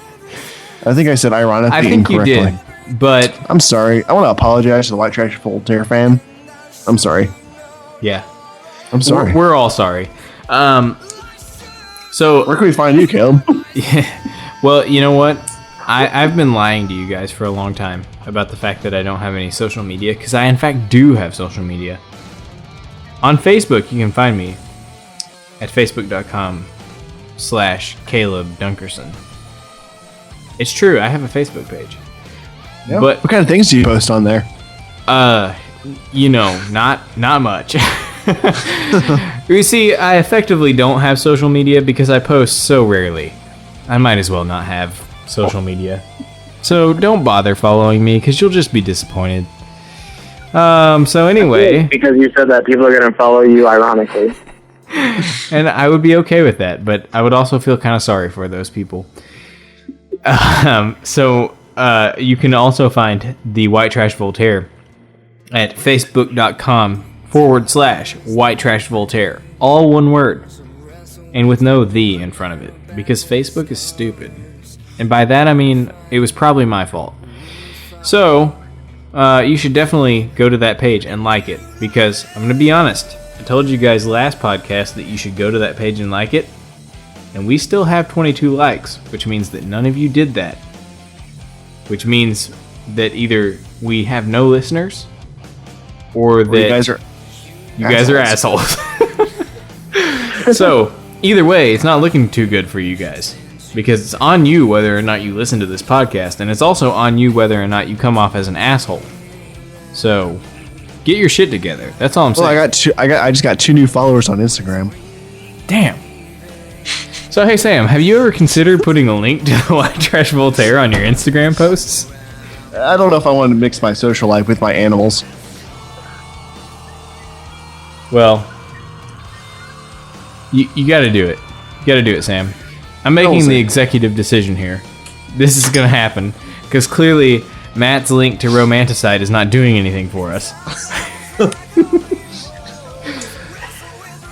I think I said ironically incorrectly. I think you did. But I'm sorry. I want to apologize to the White Trash Voltaire fan. I'm sorry. yeah, I'm sorry. we're all sorry. So Where can we find you, Caleb? yeah, well, you know what? I've been lying to you guys for a long time about the fact that I don't have any social media, because I in fact do have social media. On Facebook, you can find me at facebook.com/Caleb Dunkerson. It's true, I have a Facebook page. Yeah. But What kind of things do you post on there? not much. You see, I effectively don't have social media because I post so rarely. I might as well not have social media. So don't bother following me because you'll just be disappointed. So anyway, Because you said that people are going to follow you ironically. and I would be okay with that, but I would also feel kind of sorry for those people. You can also find the White Trash Voltaire at facebook.com/White Trash Voltaire. All one word. And with no "the" in front of it. Because Facebook is stupid. And by that I mean, it was probably my fault. So, you should definitely go to that page and like it. Because, I'm going to be honest, I told you guys last podcast that you should go to that page and like it. And we still have 22 likes, which means that none of you did that. Which means that either we have no listeners, or that you guys are assholes. So, either way, it's not looking too good for you guys. Because it's on you whether or not you listen to this podcast, and it's also on you whether or not you come off as an asshole. So, get your shit together. That's all I'm saying. Well, I just got 2 new followers on Instagram. Damn. So, hey Sam, have you ever considered putting a link to the White Trash Voltaire on your Instagram posts? I don't know if I want to mix my social life with my animals. Well, you got to do it. You got to do it, Sam. I'm making the executive decision here. This is going to happen because clearly Matt's link to Romanticide is not doing anything for us.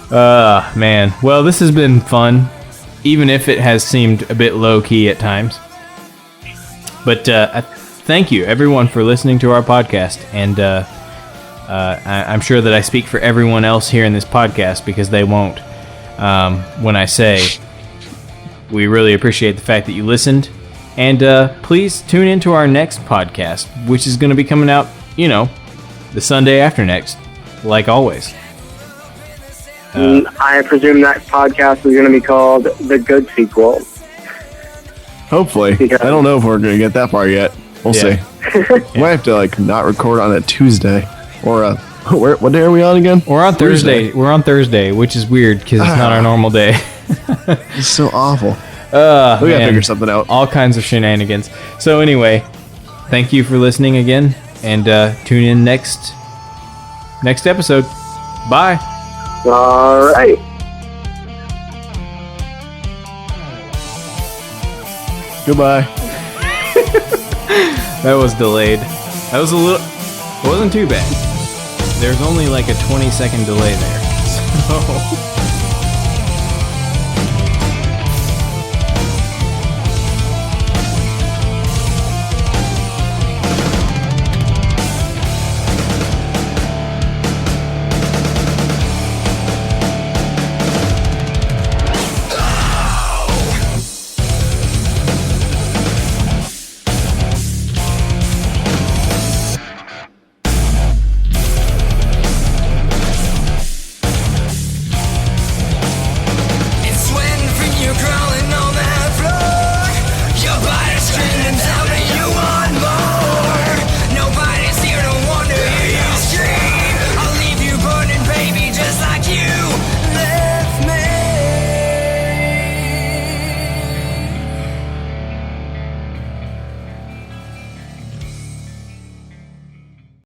Man. Well, this has been fun, even if it has seemed a bit low-key at times. But thank you, everyone, for listening to our podcast. And I'm sure that I speak for everyone else here in this podcast because they won't. When I say we really appreciate the fact that you listened. And please tune into our next podcast, which is going to be coming out, the Sunday after next, like always. I presume that podcast is going to be called The Good Sequel. Hopefully. Because- I don't know if we're going to get that far yet. We'll see. We might have to not record on a Tuesday. Or what day are we on again? We're on Thursday. We're on Thursday, which is weird because it's not our normal day. It's so awful. We gotta figure something out. All kinds of shenanigans. So anyway, thank you for listening again, and tune in next episode. Bye. All right. Goodbye. That was delayed. That was it wasn't too bad. There's only like a 20-second delay there. So